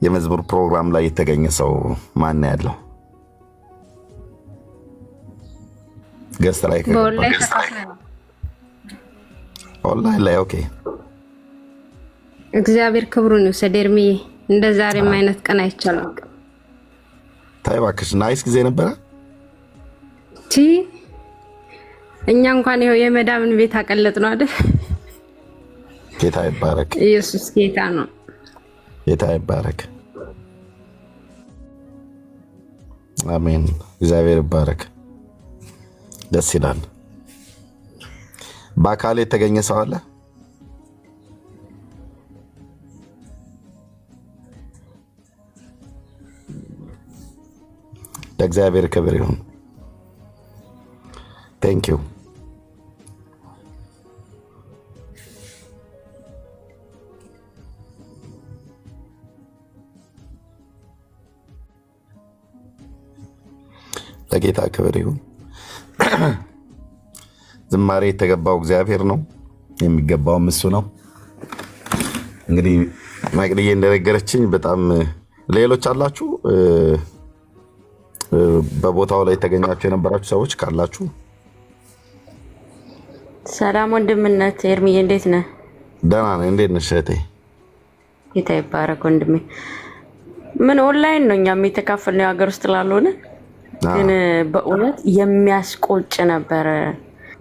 የመዝሙር ፕሮግራም ላይ የተገኘ ሰው ማን ያለው? ገስት ላይ ኦንላይን ላይ ኦኬ። እግዚአብሔር ክብሩን ይውሰድ። ኤርሚዬ እንደ ዛሬም አይነት ቀን አይቻልም። ታይ እባክሽ ናይስ ጊዜ ነበረ። እኛ እንኳን ይኸው የመዳምን ቤት አቀለጥ ነው አይደል? ጌታ ይባረክ። ኢየሱስ ጌታ ነው። ጌታ ይባረክ። አሜን። እግዚአብሔር ይባረክ። ደስ ይላል። በአካል የተገኘ ሰው አለ? ለእግዚአብሔር ክብር ይሁን። ቴንክ ዩ። ለጌታ ክብር ይሁን። ዝማሬ የተገባው እግዚአብሔር ነው፣ የሚገባውም እሱ ነው። እንግዲህ መቅድዬ እንደነገረችኝ በጣም ሌሎች አላችሁ በቦታው ላይ ተገኛችሁ የነበራችሁ ሰዎች ካላችሁ ሰላም ወንድምነት። ኤርሚዬ እንዴት ነህ? ደህና ነኝ። እንዴት ነሽ እህቴ? ጌታ ይባረክ ወንድሜ። ምን ኦንላይን ነው እኛም የተካፈልነው ሀገር ውስጥ ላልሆነ ግን በእውነት የሚያስቆጭ ነበር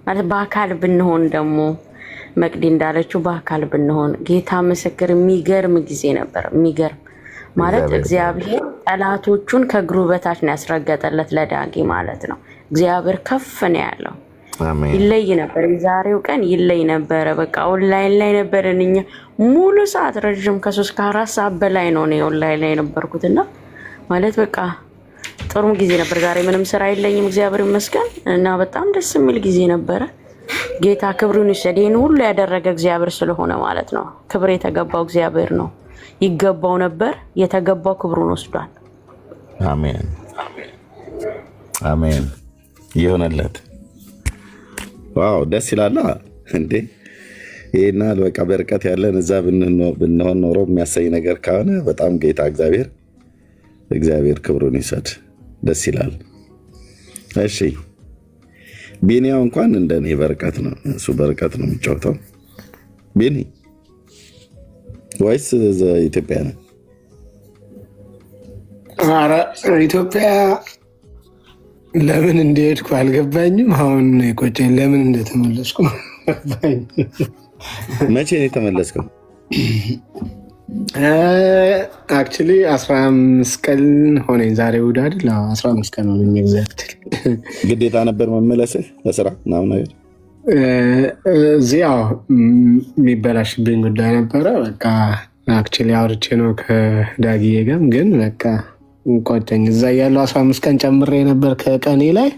ማለት በአካል ብንሆን ደግሞ መቅዲ እንዳለችው በአካል ብንሆን ጌታ ምስክር የሚገርም ጊዜ ነበር። የሚገርም ማለት እግዚአብሔር ጠላቶቹን ከእግሩ በታች ነው ያስረገጠለት ለዳጊ ማለት ነው። እግዚአብሔር ከፍ ነው ያለው። ይለይ ነበር። የዛሬው ቀን ይለይ ነበር። በቃ ኦንላይን ላይ ነበር እኛ ሙሉ ሰዓት ረጅም ከ3 ከ4 ሰዓት በላይ ነው ኦንላይን ላይ ነበርኩትና ማለት በቃ ጥሩ ጊዜ ነበር። ዛሬ ምንም ስራ የለኝም እግዚአብሔር ይመስገን እና በጣም ደስ የሚል ጊዜ ነበር። ጌታ ክብሩን ይውሰድ። ይሄን ሁሉ ያደረገ እግዚአብሔር ስለሆነ ማለት ነው። ክብር የተገባው እግዚአብሔር ነው። ይገባው ነበር፣ የተገባው ክብሩን ወስዷል። አሜን አሜን። ይሆነለት። ዋው ደስ ይላል እንዴ! ይሄና በቃ በርቀት ያለን እዛ ብንሆን ኖሮ የሚያሳይ ነገር ካሆነ በጣም ጌታ እግዚአብሔር ክብሩን ይሰድ። ደስ ይላል። እሺ ቢኒያው እንኳን እንደኔ በርቀት ነው፣ እሱ በርቀት ነው የሚጫወተው። ቢኒ ወይስ ኢትዮጵያ ነው? ኧረ ኢትዮጵያ ለምን እንደሄድኩ አልገባኝም። አሁን የቆጨኝ ለምን እንደተመለስኩ መቼ ነው የተመለስከው? አክቹሊ 15 ቀን ሆነኝ። ዛሬ እሑድ አይደል? 15 ቀን ሆነኝ። ኤግዛክትሊ ግዴታ ነበር መመለስህ ለስራ ምናምን ነገር? እዚያ የሚበላሽብኝ ጉዳይ ነበረ። በቃ አክቹሊ አውርቼ ነው ከዳጊዬ ጋርም፣ ግን በቃ ቆጨኝ። እዛ ያለው 15 ቀን ጨምሬ ነበር ከቀኔ ላይ።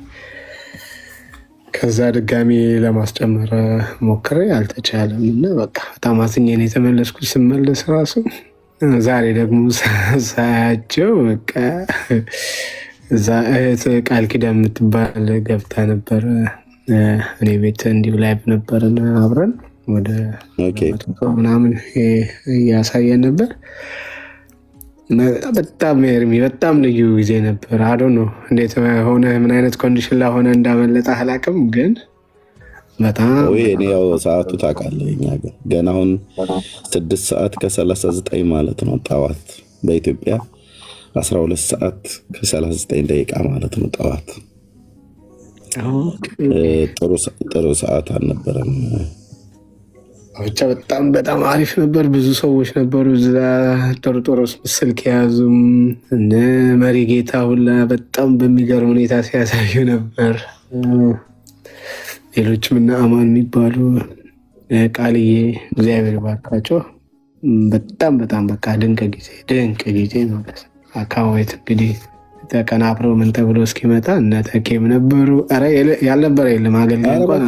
ከዛ ድጋሚ ለማስጨመር ሞክሬ አልተቻለም እና በቃ በጣም አዝኜ ነው የተመለስኩት። ስመለስ ራሱ ዛሬ ደግሞ ሳያቸው በቃ እዛ እህት ቃል ኪዳን የምትባል ገብታ ነበር እኔ ቤት እንዲሁ ላይቭ ነበርን አብረን ወደ ምናምን እያሳየን ነበር። በጣም በጣም ልዩ ጊዜ ነበር። አዶ ነው እንዴት ሆነ ምን አይነት ኮንዲሽን ላይ ሆነ እንዳመለጠ አላውቅም፣ ግን በጣም እኔ ያው ሰዓቱ ታውቃለህ እኛ ገና አሁን 6 ሰዓት ከ39 ማለት ነው ጠዋት፣ በኢትዮጵያ 12 ሰዓት ከ39 ደቂቃ ማለት ነው ጠዋት። ጥሩ ሰዓት አልነበረም። ብቻ በጣም አሪፍ ነበር። ብዙ ሰዎች ነበሩ እዛ፣ ጥሩ ስልክ የያዙም እነ መሪ ጌታ ሁላ በጣም በሚገርም ሁኔታ ሲያሳዩ ነበር። ሌሎችም እነ አማን የሚባሉ ቃልዬ፣ እግዚአብሔር ባርካቸው። በጣም በቃ ድንቅ ጊዜ ማለት ነው። አካባቢት እንግዲህ ተቀናብረው ምን ተብሎ እስኪመጣ እነ ተኬም ነበሩ። ያልነበረ የለም አገልጋይ እንኳን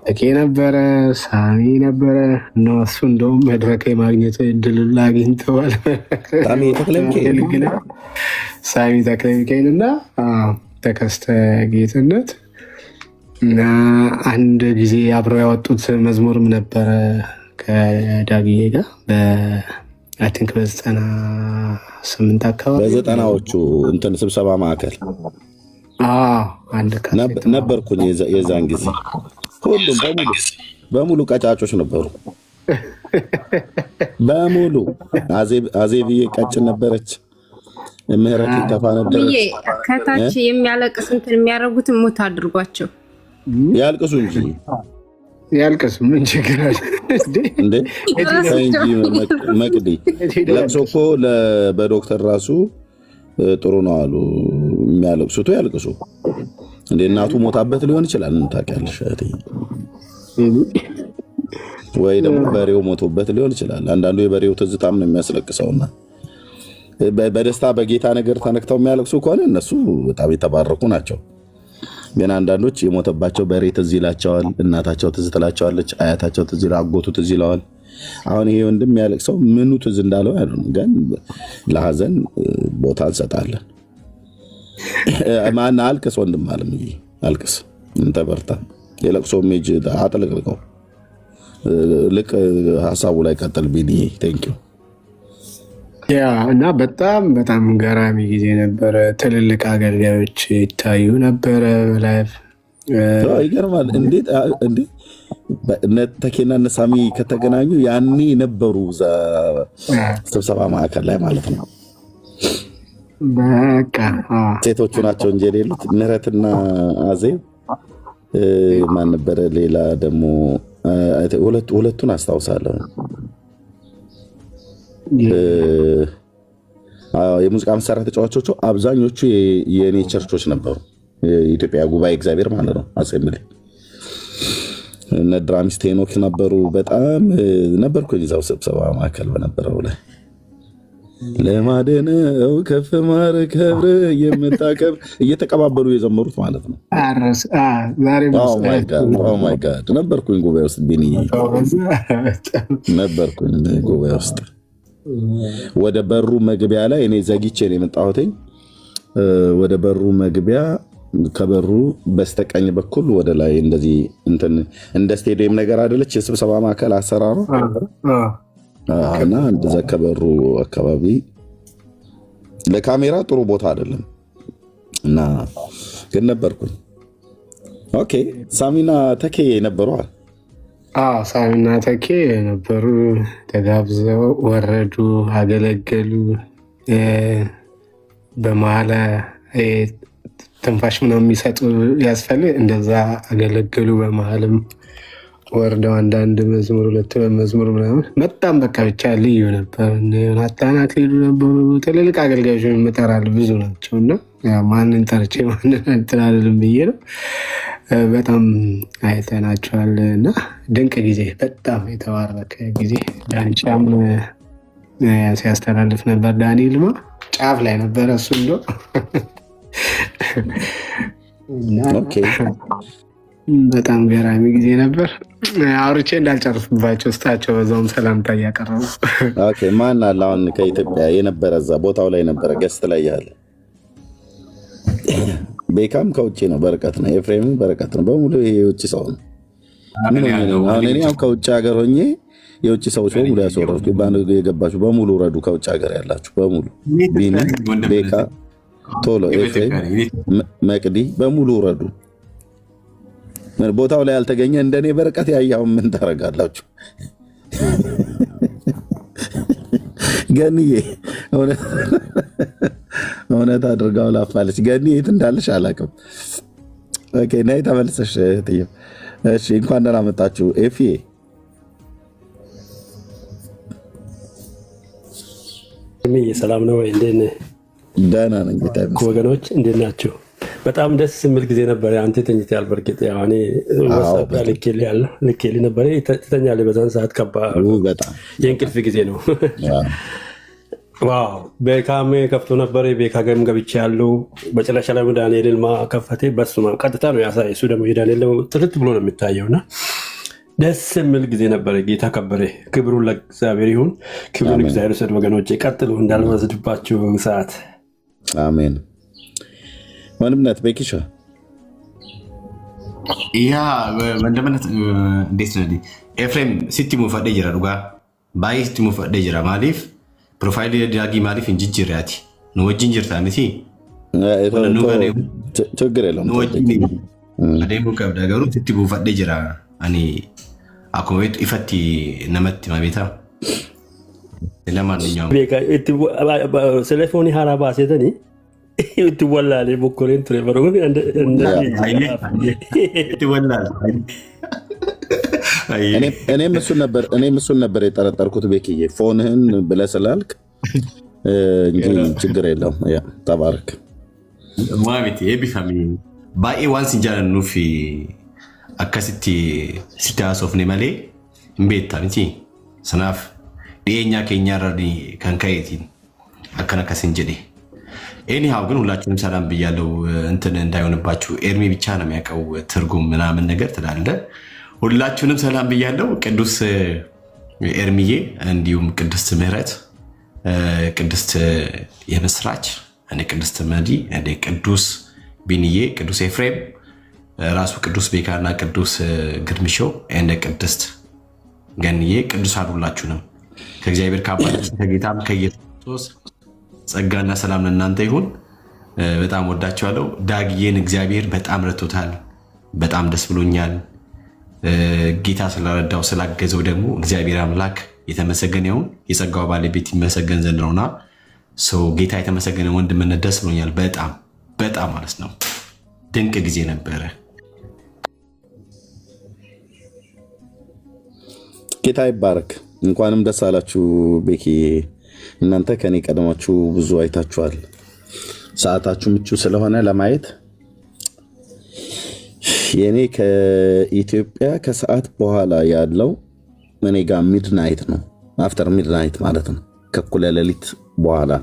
ተኬ ነበር፣ ሳሚ ነበረ። እነሱ እንደውም መድረክ የማግኘት እድል አግኝተዋል። ሳሚ ተክለሚካኤል እና ተከስተ ጌትነት እና አንድ ጊዜ አብረው ያወጡት መዝሙርም ነበረ ከዳግዬ ጋር አይ ቲንክ በ98 አካባቢ በዘጠናዎቹ እንትን ስብሰባ ማዕከል አንድ ነበርኩኝ። የዛን ጊዜ ሁሉም በሙሉ ቀጫጮች ነበሩ። በሙሉ አዜብዬ ቀጭን ነበረች። ምህረት ይተፋ ነበረች። ከታች የሚያለቅስ እንትን የሚያደርጉትን ሞት አድርጓቸው ያልቅሱ እንጂ ያልቅሱ ምን ችግር አለ እንዴ? መቅዲ ለቅሶ እኮ በዶክተር ራሱ ጥሩ ነው አሉ። የሚያለቅሱት ያልቅሱ እንዴ። እናቱ ሞታበት ሊሆን ይችላል ታውቂያለሽ፣ ወይ ደግሞ በሬው ሞቶበት ሊሆን ይችላል። አንዳንዱ የበሬው ትዝታም ነው የሚያስለቅሰውና በደስታ በጌታ ነገር ተነክተው የሚያለቅሱ ከሆነ እነሱ በጣም የተባረኩ ናቸው። ግን አንዳንዶች የሞተባቸው በሬ ትዝ ይላቸዋል፣ እናታቸው ትዝ ትላቸዋለች፣ አያታቸው ትዝ ይላል፣ አጎቱ ትዝ ይለዋል። አሁን ይሄ ወንድም ያለቅሰው ምኑ ትዝ እንዳለው ያሉ፣ ግን ለሐዘን ቦታ እንሰጣለን። ማን አልቅስ ወንድም አለም አልቅስ፣ እንተ በርታ። የለቅሶ ሜጅ አጥልቅልቀው ልቅ ሀሳቡ ላይ ቀጥል ቢኒ ቴንኪው። እና በጣም ገራሚ ጊዜ ነበረ። ትልልቅ አገልጋዮች ይታዩ ነበረ በላይቭ። ይገርማል። እንዴት ተኬና እነ ሳሚ ከተገናኙ ያኔ ነበሩ ስብሰባ ማዕከል ላይ ማለት ነው። በቃ ሴቶቹ ናቸው እንጂ የሌሉት ምህረትና አዜብ ማን ነበረ? ሌላ ደግሞ ሁለቱን አስታውሳለሁ። የሙዚቃ መሳሪያ ተጫዋቾቹ አብዛኞቹ የኔ ቸርቾች ነበሩ። የኢትዮጵያ ጉባኤ እግዚአብሔር ማለት ነው። አሴምብሊ እነ ድራሚስት ሄኖክ ነበሩ። በጣም ነበርኩ እዛው ስብሰባ ማዕከል በነበረው ላይ ለማደነው ከፍ ማርከብር የምታከብር እየተቀባበሉ የዘመሩት ማለት ነው። ማይ ጋድ ነበርኩኝ ጉባኤ ውስጥ ቢኒ ነበርኩኝ ጉባኤ ውስጥ። ወደ በሩ መግቢያ ላይ እኔ ዘግቼ ነው የመጣሁትኝ። ወደ በሩ መግቢያ ከበሩ በስተቀኝ በኩል ወደ ላይ እንደዚህ እንደ ስቴዲየም ነገር አይደለች የስብሰባ ማዕከል አሰራሩ እና እንደዛ ከበሩ አካባቢ ለካሜራ ጥሩ ቦታ አይደለም እና ግን ነበርኩኝ። ኦኬ ሳሚና ተኬ ነበረዋል። ሳሚና ተኬ ነበሩ። ተጋብዘው ወረዱ፣ አገለገሉ። በመሀል ትንፋሽ ምናምን የሚሰጡ ያስፈልግ እንደዛ አገለገሉ። በመሀልም ወርደው አንዳንድ መዝሙር ሁለት መዝሙር ምናምን በጣም በቃ ብቻ ልዩ ነበር። ዮናታን አክሊሉ ነበሩ። ትልልቅ አገልጋዮች የምጠራል ብዙ ናቸው እና ማንን ጠርቼ ማንን እንትላልልም ብዬ ነው። በጣም አይተናቸዋል እና ድንቅ ጊዜ፣ በጣም የተባረከ ጊዜ። ዳንቻም ሲያስተላልፍ ነበር። ዳኒ ልማ ጫፍ ላይ ነበረ እሱ እንደ በጣም ገራሚ ጊዜ ነበር። አውርቼ እንዳልጨርስባቸው ውስጣቸው በዛውም ሰላምታ እያቀረቡ ማን አለ አሁን ከኢትዮጵያ የነበረ እዛ ቦታው ላይ ነበረ ገስት ላይ ያለ ቤካም ከውጭ ነው፣ በርቀት ነው። ኤፍሬም በርቀት ነው። በሙሉ ይሄ የውጭ ሰው ነው። አሁን እኔ ከውጭ ሀገር ሆኜ የውጭ ሰዎች በሙሉ ያስወረድኩ የገባችሁ በሙሉ ረዱ። ከውጭ ሀገር ያላችሁ በሙሉ ቢኒ፣ ቤካ፣ ቶሎ፣ ኤፍሬም፣ መቅዲ በሙሉ ረዱ። ቦታው ላይ ያልተገኘ እንደኔ በርቀት ያያው ምን ታደርጋላችሁ? ገንዬ እውነት አድርጋው ላፋለች። ገኒ የት እንዳለሽ አላውቅም። ኦኬ ነይ ተመልሰሽ እህትዬ። እሺ እንኳን ደህና መጣችሁ። ኤፍዬ ሰላም ነው ወይ? እንዴት ነህ? ደህና ነኝ ወገኖች፣ እንዴት ናቸው? በጣም ደስ የሚል ጊዜ ነበር። አንተ ተኝተሃል። በርግጥ እኔ ልኬልህ ነበር። ትተኛለህ በዛን ሰዓት። በጣም የእንቅልፍ ጊዜ ነው። ዋው ቤካም ከፍቶ ነበር። ቤካ ገም ገብቼ ያለው መጨረሻ ላይ ዳንኤል ልማ ከፈቴ። በሱ ቀጥታ ነው ያሳይ። እሱ ደግሞ የዳንኤል ጥርት ብሎ ነው የሚታየውና ደስ የሚል ጊዜ ነበረ። ጌታ ከበረ። ክብሩን ለእግዚአብሔር ይሁን። ክብሩን እግዚአብሔር ሰድ ወገኖቼ፣ ቀጥሉ እንዳልወስድባችሁ ሰዓት። አሜን። ወንድምነት ቤኪሻ ወንድምነት እንዴት ነው? ኤፍሬም ሲቲ ሙፈደ ጅራ ዱጋ ባይ ሲቲ ሙፈደ ጅራ ማሊፍ ፕሮፋይል ዳጊ ማሪፍ እንጅጅሪያቲ ነው ወጅንጅርታ ምቲ ችግር የለውም አደሙ ከብዳገሩ ትትቡ ፈደ ጅራ አኒ አኮቤት ኢፈቲ ነመት ማቤታ ለማንኛውም ቴሌፎኒ ሀራባ ሴተኒ ትወላል ሞኮሬን ትሬቨሮ ትወላል እኔም እሱን ነበር የጠረጠርኩት ቤክዬ ፎንህን ብለህ ስላልክ እንጂ ችግር የለውም ያ ተባረክ ማቤት ኤቢፋሚ ባኤ ዋንስ እንጃለን ኑፊ አካሲቲ ሲታሶፍኔ ማሌ እምቤታ እንጂ ሰናፍ ዲኛ ከኛ ረዲ ከንካይቲን አከነከሰን ጀዲ ኤኒሃው ግን ሁላችሁም ሰላም ብያለሁ እንትን እንዳይሆንባችሁ ኤርሚ ብቻ ነው የሚያውቀው ትርጉም ምናምን ነገር ትላለ ሁላችሁንም ሰላም ብያለሁ ቅዱስ ኤርሚዬ እንዲሁም ቅድስት ምህረት ቅድስት የምስራች እኔ ቅድስት መዲ እኔ ቅዱስ ቢንዬ ቅዱስ ኤፍሬም ራሱ ቅዱስ ቤካና ቅዱስ ግርምሾ እንደ ቅድስት ገንዬ ቅዱሳን ሁላችሁንም ከእግዚአብሔር ከአባታችን ከጌታም ከኢየሱስ ጸጋና ሰላም ለእናንተ ይሁን በጣም ወዳችኋለሁ ዳግዬን እግዚአብሔር በጣም ረድቶታል በጣም ደስ ብሎኛል ጌታ ስለረዳው ስላገዘው ደግሞ እግዚአብሔር አምላክ የተመሰገነ ይሁን የጸጋው ባለቤት ይመሰገን ዘንድ ነውና ሰው ጌታ የተመሰገነ ወንድምነት ደስ ብሎኛል በጣም በጣም ማለት ነው ድንቅ ጊዜ ነበረ ጌታ ይባረክ እንኳንም ደስ አላችሁ ቤኪ እናንተ ከኔ ቀደማችሁ ብዙ አይታችኋል ሰዓታችሁ ምቹ ስለሆነ ለማየት የኔ ከኢትዮጵያ ከሰዓት በኋላ ያለው እኔ ጋር ሚድናይት ነው አፍተር ሚድናይት ማለት ነው ከኩለ ሌሊት በኋላ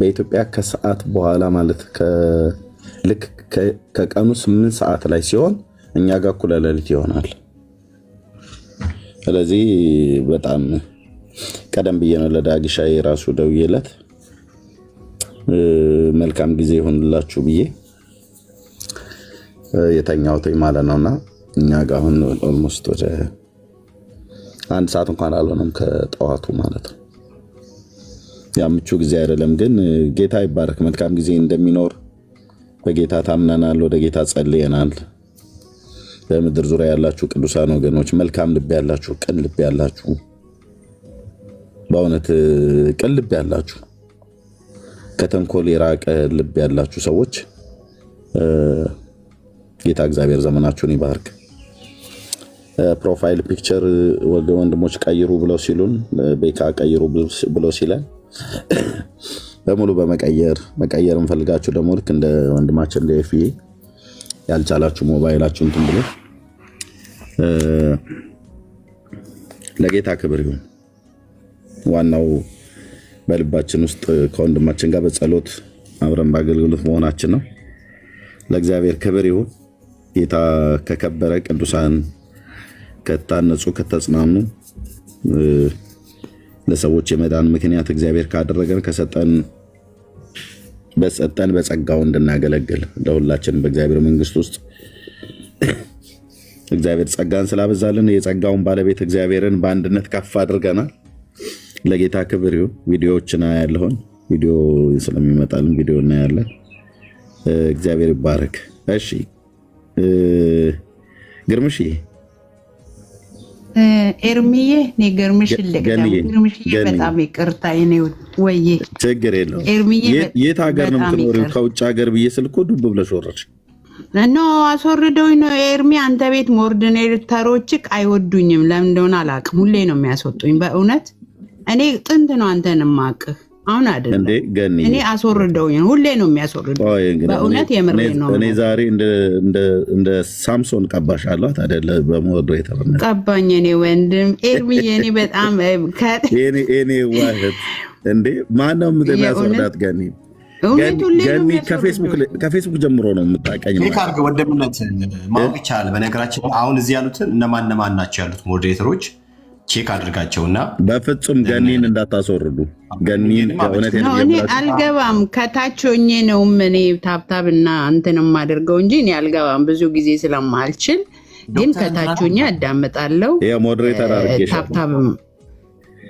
በኢትዮጵያ ከሰዓት በኋላ ማለት ልክ ከቀኑ 8 ሰዓት ላይ ሲሆን እኛ ጋር ኩለ ሌሊት ይሆናል ስለዚህ በጣም ቀደም ብዬ ነው ለዳጊሻ የራሱ ደውዬለት መልካም ጊዜ ይሁንላችሁ ብዬ የተኛሁት ማለት ነውና እኛ ጋር አሁን ኦልሞስት ወደ 1 ሰዓት እንኳን አልሆነም ከጠዋቱ ማለት ነው ያምቹ ጊዜ አይደለም ግን ጌታ ይባረክ መልካም ጊዜ እንደሚኖር በጌታ ታምናናል ወደ ጌታ ጸልየናል በምድር ዙሪያ ያላችሁ ቅዱሳን ወገኖች መልካም ልብ ያላችሁ ቅን ልብ ያላችሁ በእውነት ቅን ልብ ያላችሁ ከተንኮል የራቀ ልብ ያላችሁ ሰዎች ጌታ እግዚአብሔር ዘመናችሁን ይባርክ ፕሮፋይል ፒክቸር ወንድሞች ቀይሩ ብለው ሲሉን ቤካ ቀይሩ ብለው ሲለን በሙሉ በመቀየር እንፈልጋችሁ ደግሞ ልክ እንደ ወንድማችን ለኤፍዬ ያልቻላችሁ ሞባይላችሁን እንትን ብሎ ለጌታ ክብር ይሁን ዋናው በልባችን ውስጥ ከወንድማችን ጋር በጸሎት አብረን በአገልግሎት መሆናችን ነው ለእግዚአብሔር ክብር ይሁን ጌታ ከከበረ ቅዱሳን ከታነጹ ከተጽናኑ ለሰዎች የመዳን ምክንያት እግዚአብሔር ካደረገን ከሰጠን በጸጋው እንድናገለግል ለሁላችን በእግዚአብሔር መንግስት ውስጥ እግዚአብሔር ጸጋን ስላበዛልን የጸጋውን ባለቤት እግዚአብሔርን በአንድነት ከፍ አድርገናል ለጌታ ክብር ይሁን ቪዲዮዎችን ያለውን ቪዲዮ ስለሚመጣልን ቪዲዮ እናያለን እግዚአብሔር ይባረክ እሺ ግርምሽ ኤርሚዬ ነገርምሽ ግርምሽዬ በጣም ይቅርታ የኔ ወይ ችግር የለው የት ሀገር ነው የምትኖሪው ከውጭ ሀገር ብዬ ስልኮ ዱብ ብለሽ ወረድሽ ኖ አስወርደውኝ ነው ኤርሚ አንተ ቤት ሞርዲኔተሮችክ አይወዱኝም ለምን እንደሆነ አላውቅም ሁሌ ነው የሚያስወጡኝ በእውነት እኔ ጥንት ነው አንተን ማቅህ አሁን አይደለም እኔ አስወርደውኝ ሁሌ ነው የሚያስወርደው በእውነት የምሬ ነው እኔ ዛሬ እንደ ሳምሶን ቀባሻለሁ አይደለ በሞዶ የተበመረ ቀባኝ እኔ ወንድም ኤርሚ እኔ በጣም እኔ ዋህት እንዴ ማነው የሚያስወርዳት ገኒ ገኒ ከፌስቡክ ጀምሮ ነው የምታቀኝ ካርገ ወንድምነት ማወቅ ይቻላል በነገራችን አሁን እዚህ ያሉትን እነማን ናቸው ያሉት ሞዴሬተሮች ቼክ አድርጋቸውና በፍጹም ገኒን እንዳታስወርዱ ገኒን እኔ አልገባም ከታች ሆኜ ነው እኔ ታብታብና እንትንም አድርገው እንጂ እኔ አልገባም ብዙ ጊዜ ስለማልችል ግን ከታች ሆኜ አዳምጣለሁ ሞዴሬተር አድርጌሻለሁ ታብታብም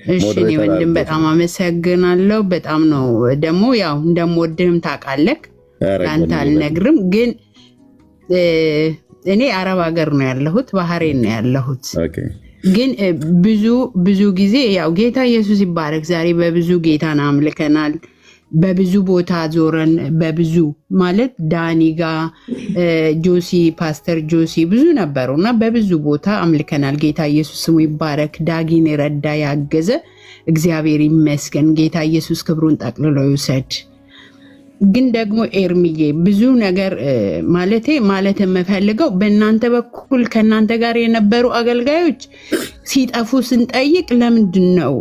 እሺ እኔ ወንድም በጣም አመሰግናለሁ። በጣም ነው ደግሞ ያው እንደምወድህም ታውቃለህ። ለአንተ አልነግርም፣ ግን እኔ አረብ ሀገር ነው ያለሁት፣ ባህሬን ነው ያለሁት። ግን ብዙ ጊዜ ያው ጌታ ኢየሱስ ይባረክ ዛሬ በብዙ ጌታን አምልከናል። በብዙ ቦታ ዞረን በብዙ ማለት ዳኒ ጋ ጆሲ ፓስተር ጆሲ ብዙ ነበሩ እና በብዙ ቦታ አምልከናል። ጌታ ኢየሱስ ስሙ ይባረክ። ዳጊን ረዳ ያገዘ እግዚአብሔር ይመስገን። ጌታ ኢየሱስ ክብሩን ጠቅልሎ ይውሰድ። ግን ደግሞ ኤርሚዬ ብዙ ነገር ማለት የምፈልገው በእናንተ በኩል ከእናንተ ጋር የነበሩ አገልጋዮች ሲጠፉ ስንጠይቅ ለምንድን ነው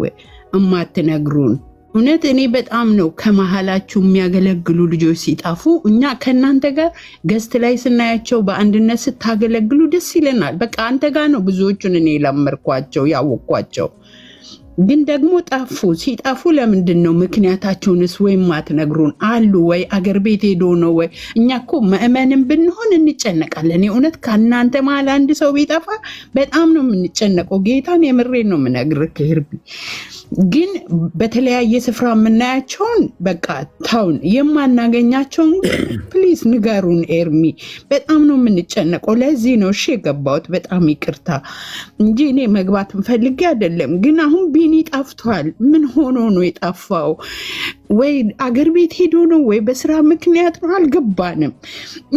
እማትነግሩን? እውነት እኔ በጣም ነው ከመሃላችሁ የሚያገለግሉ ልጆች ሲጠፉ እኛ ከእናንተ ጋር ገስት ላይ ስናያቸው በአንድነት ስታገለግሉ ደስ ይለናል። በቃ አንተ ጋር ነው ብዙዎቹን እኔ ለመርኳቸው ያወቅኳቸው። ግን ደግሞ ጠፉ። ሲጠፉ ለምንድን ነው ምክንያታቸውንስ ወይም ማትነግሩን? አሉ ወይ አገር ቤት ሄዶ ነው ወይ? እኛ እኮ ምእመንም ብንሆን እንጨነቃለን። የእውነት ከእናንተ መሀል አንድ ሰው ቢጠፋ በጣም ነው የምንጨነቀው። ጌታን የምሬን ነው የምነግርህ ከርቢ። ግን በተለያየ ስፍራ የምናያቸውን በቃ ታውን የማናገኛቸውን ፕሊዝ ንገሩን ኤርሚ። በጣም ነው የምንጨነቀው። ለዚህ ነው እሺ የገባሁት። በጣም ይቅርታ እንጂ እኔ መግባት ፈልጌ አይደለም። ግን አሁን ቢኒ ጠፍቷል። ምን ሆኖ ነው የጠፋው? ወይ አገር ቤት ሄዶ ነው ወይ በስራ ምክንያት ነው አልገባንም።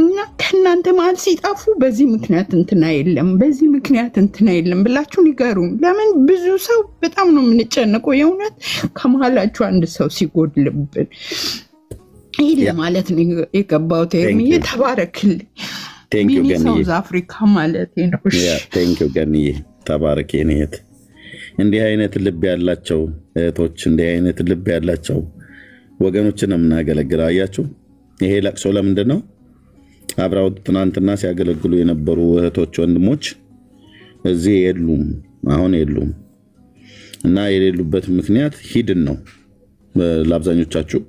እና ከእናንተ መሀል ሲጠፉ በዚህ ምክንያት እንትና የለም በዚህ ምክንያት እንትና የለም ብላችሁ ንገሩን። ለምን ብዙ ሰው በጣም ነው የምንጨነቀው። የእውነት ከመሀላችሁ አንድ ሰው ሲጎድልብን ይህ ለማለት ነው የገባሁት። ኤርሚዬ ተባረክልኝ። ቢኒ ሳውዝ አፍሪካ ማለት ነው። ቴንኪው ገንዬ ተባረክ የኔ እህት። እንዲህ አይነት ልብ ያላቸው እህቶች፣ እንዲህ አይነት ልብ ያላቸው ወገኖችን ነው የምናገለግለው። አያችሁ ይሄ ለቅሶ ለምንድን ነው? አብረው ትናንትና ሲያገለግሉ የነበሩ እህቶች ወንድሞች እዚህ የሉም፣ አሁን የሉም። እና የሌሉበት ምክንያት ሂድን ነው ለአብዛኞቻችሁ።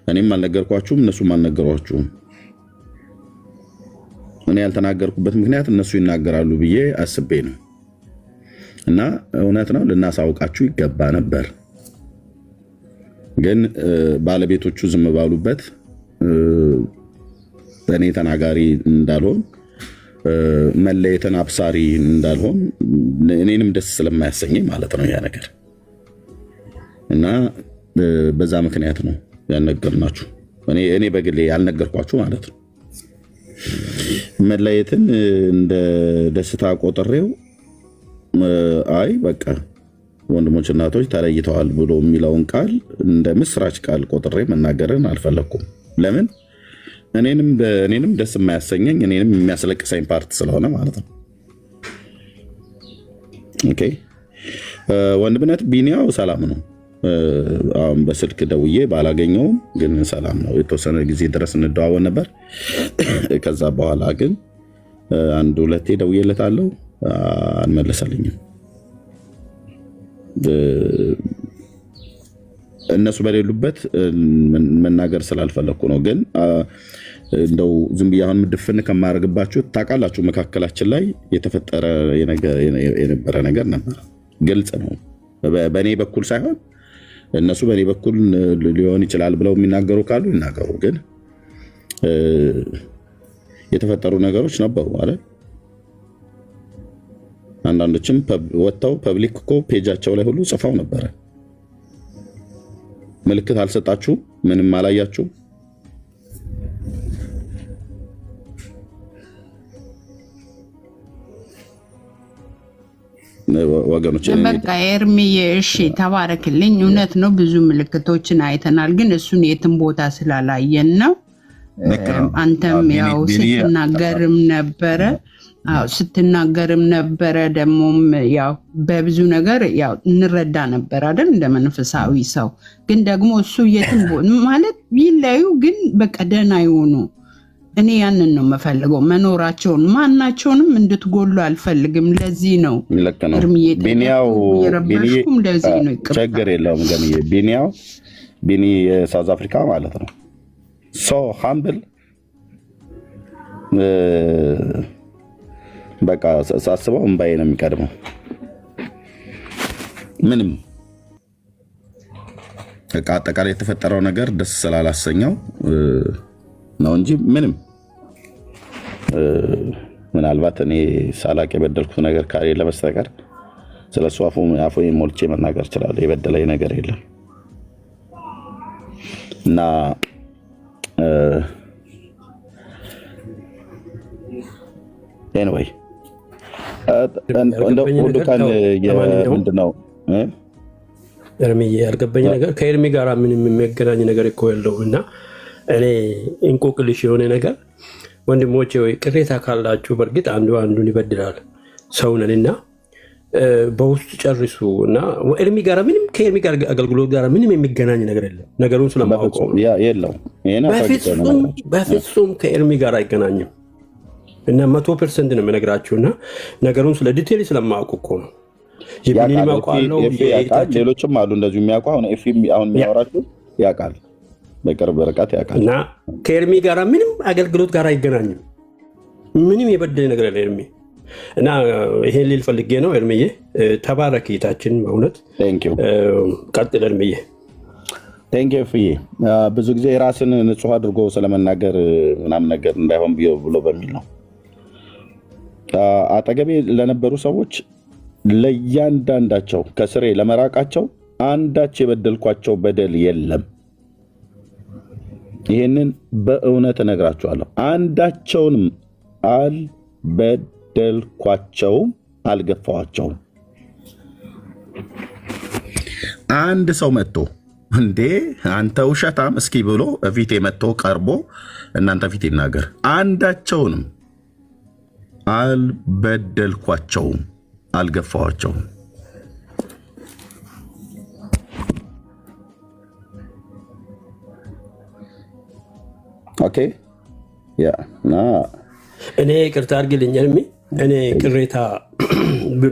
እኔም አልነገርኳችሁም፣ እነሱም አልነገሯችሁም። እኔ ያልተናገርኩበት ምክንያት እነሱ ይናገራሉ ብዬ አስቤ ነው። እና እውነት ነው ልናሳውቃችሁ ይገባ ነበር። ግን ባለቤቶቹ ዝም ባሉበት እኔ ተናጋሪ እንዳልሆን መለየትን አብሳሪ እንዳልሆን እኔንም ደስ ስለማያሰኘኝ ማለት ነው ያ ነገር። እና በዛ ምክንያት ነው ያልነገርናችሁ። እኔ በግሌ ያልነገርኳችሁ ማለት ነው። መለየትን እንደ ደስታ ቆጥሬው አይ በቃ ወንድሞች እናቶች ተለይተዋል ብሎ የሚለውን ቃል እንደ ምስራች ቃል ቆጥሬ መናገርን አልፈለኩም። ለምን? እኔንም ደስ የማያሰኘኝ እኔንም የሚያስለቅሰኝ ፓርት ስለሆነ ማለት ነው። ኦኬ ወንድምነት ቢኒያው ሰላም ነው። አሁን በስልክ ደውዬ ባላገኘውም ግን ሰላም ነው። የተወሰነ ጊዜ ድረስ እንደዋወል ነበር። ከዛ በኋላ ግን አንድ ሁለቴ ደውዬለታለሁ፣ አልመለሰልኝም። እነሱ በሌሉበት መናገር ስላልፈለኩ ነው። ግን እንደው ዝም ብዬ አሁን ምድፍን ከማድረግባችሁ ታውቃላችሁ፣ መካከላችን ላይ የተፈጠረ የነበረ ነገር ነበር። ግልጽ ነው። በእኔ በኩል ሳይሆን እነሱ በእኔ በኩል ሊሆን ይችላል ብለው የሚናገሩ ካሉ ይናገሩ። ግን የተፈጠሩ ነገሮች ነበሩ ማለት አንዳንዶችም ወጥተው ፐብሊክ እኮ ፔጃቸው ላይ ሁሉ ጽፈው ነበረ። ምልክት አልሰጣችሁ፣ ምንም አላያችሁ። ወገኖች በቃ ኤርሚዬ እሺ ተባረክልኝ። እውነት ነው ብዙ ምልክቶችን አይተናል፣ ግን እሱን የትም ቦታ ስላላየን ነው። አንተም ያው ስትናገርም ነበረ ስትናገርም ነበረ ደግሞም ያው በብዙ ነገር ያው እንረዳ ነበር አይደል እንደ መንፈሳዊ ሰው። ግን ደግሞ እሱ የትም ማለት ይለዩ፣ ግን በቃ ደህና ይሆኑ። እኔ ያንን ነው የምፈልገው፣ መኖራቸውን ማናቸውንም እንድትጎሉ አልፈልግም። ለዚህ ነው የረበሽኩም፣ ለዚህ ነው ችግር የለውም። ቢኒ የሳውዝ አፍሪካ ማለት ነው። ሶ ሃምብል በቃ ሳስበው እምባዬ ነው የሚቀድመው። ምንም በቃ አጠቃላይ የተፈጠረው ነገር ደስ ስላላሰኘው ነው እንጂ ምንም ምናልባት እኔ ሳላቅ የበደልኩት ነገር ካሌለ በስተቀር ስለሱ አፉን ሞልቼ መናገር እችላለሁ። የበደለኝ ነገር የለም እና ኤኒዌይ እንደው ሁሉ ቀን ምንድነው ኤርሚዬ ያልገባኝ ነገር ከኤርሚ ጋር ምንም የሚያገናኝ ነገር እኮ የለውም። እና እኔ እንቆቅልሽ የሆነ ነገር ወንድሞቼ ወይ ቅሬታ ካላችሁ በእርግጥ አንዱ አንዱን ይበድላል ሰው ነንና በውስጥ ጨርሱ እና ኤርሚ ጋር ምንም ከኤርሚ ጋር አገልግሎት ጋር ምንም የሚገናኝ ነገር የለም። ነገሩን ስለማውቀው በፍጹም ከኤርሚ ጋር አይገናኝም እና 100% ነው የምነግራችሁና ነገሩን ስለ ዲቴል ስለማውቅ እኮ ነው። ሌሎችም አሉ እንደዚሁ የሚያውቁ አሁን የሚያወራችሁ ያውቃል፣ በቅርብ ርቀት ያውቃል እና ከኤርሚ ጋር ምንም አገልግሎት ጋር አይገናኝም። ምንም የበደለ ነገር የለ ኤርሚ እና ይሄን ሊል ፈልጌ ነው። ኤርሚዬ ተባረክ ጌታችን በእውነት ቀጥል ኤርሚዬ። ቴንኪው ፍዬ። ብዙ ጊዜ ራስን ንጹህ አድርጎ ስለመናገር ምናምን ነገር እንዳይሆን ብሎ በሚል ነው። አጠገቤ ለነበሩ ሰዎች ለእያንዳንዳቸው ከስሬ ለመራቃቸው አንዳች የበደልኳቸው በደል የለም። ይህንን በእውነት እነግራቸዋለሁ። አንዳቸውንም አልበደልኳቸውም፣ አልገፋዋቸውም። አንድ ሰው መጥቶ እንዴ አንተ ውሸታም እስኪ ብሎ ፊቴ መጥቶ ቀርቦ እናንተ ፊት ይናገር። አንዳቸውንም አልበደልኳቸውም፣ አልገፋዋቸውም። ኦኬ ያ ና እኔ ቅርታ አድርግልኝ ኤርሚ። እኔ ቅሬታ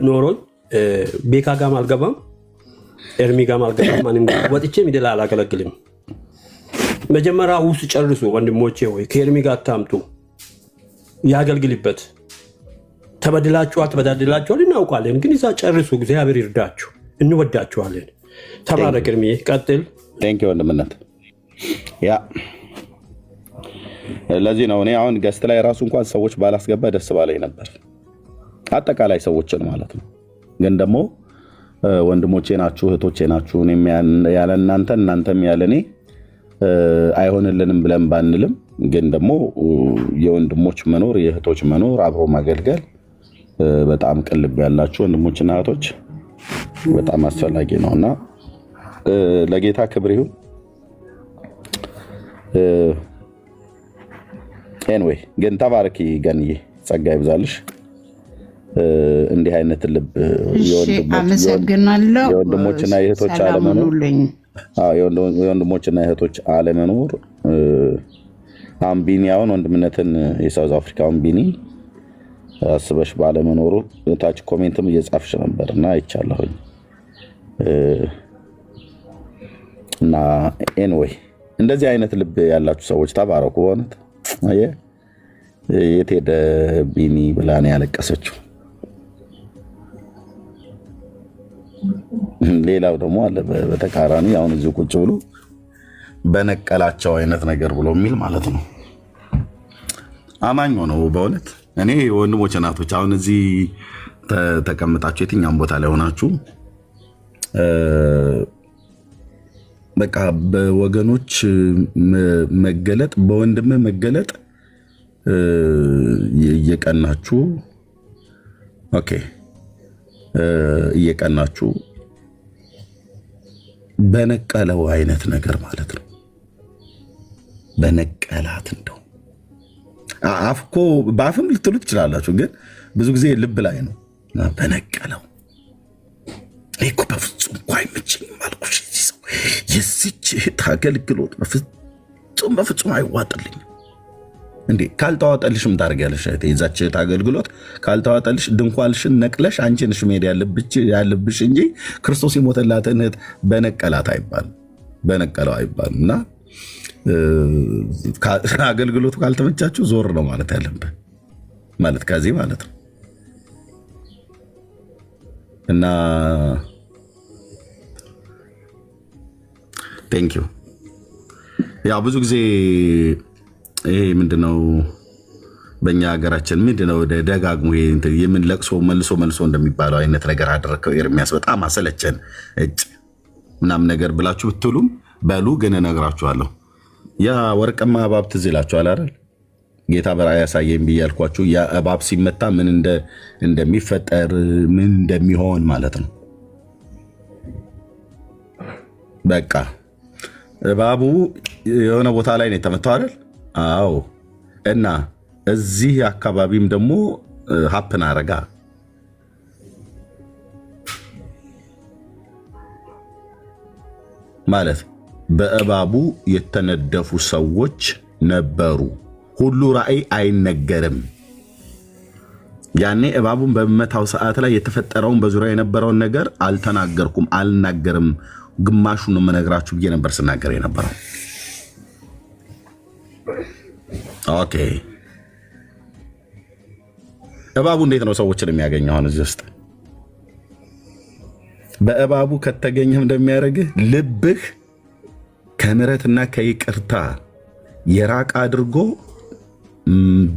ኖሮኝ ቤካ ጋም አልገባም፣ ኤርሚ ጋም አልገባም። ማንም ወጥቼ ሚደላ አላገለግልም። መጀመሪያ ውስጥ ጨርሱ ወንድሞቼ፣ ወይ ከኤርሚ ጋር አታምጡ፣ ያገልግልበት። ተበድላችኋል፣ ተበዳድላችኋል እናውቃለን፣ ግን እዛ ጨርሱ። እግዚአብሔር ይርዳችሁ፣ እንወዳችኋለን። ተባረክ ኤርሚ፣ ቀጥል። ቴንኪው ወንድምነት። ያ ለዚህ ነው እኔ አሁን ገስት ላይ ራሱ እንኳን ሰዎች ባላስገባ ደስ ባለኝ ነበር፣ አጠቃላይ ሰዎችን ማለት ነው። ግን ደግሞ ወንድሞቼ ናችሁ፣ እህቶቼ ናችሁ። እኔም ያለ እናንተ እናንተም ያለ እኔ አይሆንልንም ብለን ባንልም፣ ግን ደግሞ የወንድሞች መኖር የእህቶች መኖር አብሮ ማገልገል በጣም ቅልብ ያላችሁ ወንድሞችና እህቶች በጣም አስፈላጊ ነውና ለጌታ ክብር ይሁን። ኤንዌይ ግን ተባረኪ ገንዬ፣ ጸጋ ይብዛልሽ። እንዲህ አይነት ልብ የወንድሞችና የእህቶች አለመኖር የወንድሞችና የእህቶች አለመኖር አሁን ቢኒ አሁን ወንድምነትን የሳውዝ አፍሪካውን ቢኒ አስበሽ ባለመኖሩ ታች ኮሜንትም እየጻፍሽ ነበርና አይቻለሁኝ እና ኤንዌይ እንደዚህ አይነት ልብ ያላችሁ ሰዎች ተባረኩ። በእውነት የት ሄደ ቢኒ ብላ ነው ያለቀሰችው። ሌላው ደግሞ አለ በተቃራኒ አሁን እዚህ ቁጭ ብሎ በነቀላቸው አይነት ነገር ብሎ የሚል ማለት ነው። አማኝ ሆነው በእውነት እኔ ወንድሞች እናቶች አሁን እዚህ ተቀምጣችሁ የትኛውም ቦታ ላይ ሆናችሁ በቃ በወገኖች መገለጥ በወንድም መገለጥ እየቀናችሁ ኦኬ እየቀናችሁ በነቀለው አይነት ነገር ማለት ነው። በነቀላት እንደው አፍኮ በአፍም ልትሉ ትችላላችሁ፣ ግን ብዙ ጊዜ ልብ ላይ ነው። በነቀለው እኮ በፍጹም እኮ አይመችኝም አልኩሽ። የዚች እህት አገልግሎት በፍጹም አይዋጥልኝም። እንዴ ካልተዋጠልሽም ታደርጊያለሽ። የዛች እህት አገልግሎት ካልተዋጠልሽ ድንኳንሽን ነቅለሽ አንቺ ነሽ መሄድ ያለብሽ እንጂ ክርስቶስ የሞተላትን እህት በነቀላት አይባልም፣ በነቀለው አይባልም። እና አገልግሎቱ ካልተመቻችሁ ዞር ነው ማለት ያለብን ማለት ከዚህ ማለት ነው። እና ቴንክ ዩ። ያው ብዙ ጊዜ ይሄ ምንድነው በእኛ ሀገራችን ምንድነው ደጋግሞ የምን ለቅሶ መልሶ እንደሚባለው አይነት ነገር አደረከው ኤርሚያስ። በጣም አሰለቸን እጭ ምናምን ነገር ብላችሁ ብትሉም በሉ ግን እነግራችኋለሁ። ያ ወርቅማ እባብ ትዝ ይላችኋል አይደል? ጌታ በራእይ ያሳየኝ ብያልኳችሁ ያ እባብ ሲመታ ምን እንደሚፈጠር ምን እንደሚሆን ማለት ነው። በቃ እባቡ የሆነ ቦታ ላይ ነው የተመታው አይደል? አዎ። እና እዚህ አካባቢም ደግሞ ሀፕን አረጋ ማለት በእባቡ የተነደፉ ሰዎች ነበሩ። ሁሉ ራእይ አይነገርም። ያኔ እባቡን በመታው ሰዓት ላይ የተፈጠረውን በዙሪያ የነበረውን ነገር አልተናገርኩም፣ አልናገርም፣ ግማሹን ነው የምነግራችሁ ብዬ ነበር ስናገር የነበረው። ኦኬ እባቡ እንዴት ነው ሰዎችን የሚያገኘው? አሁን እዚህ ውስጥ በእባቡ ከተገኘህ እንደሚያደርግህ ልብህ ከምሕረትና ከይቅርታ የራቅ አድርጎ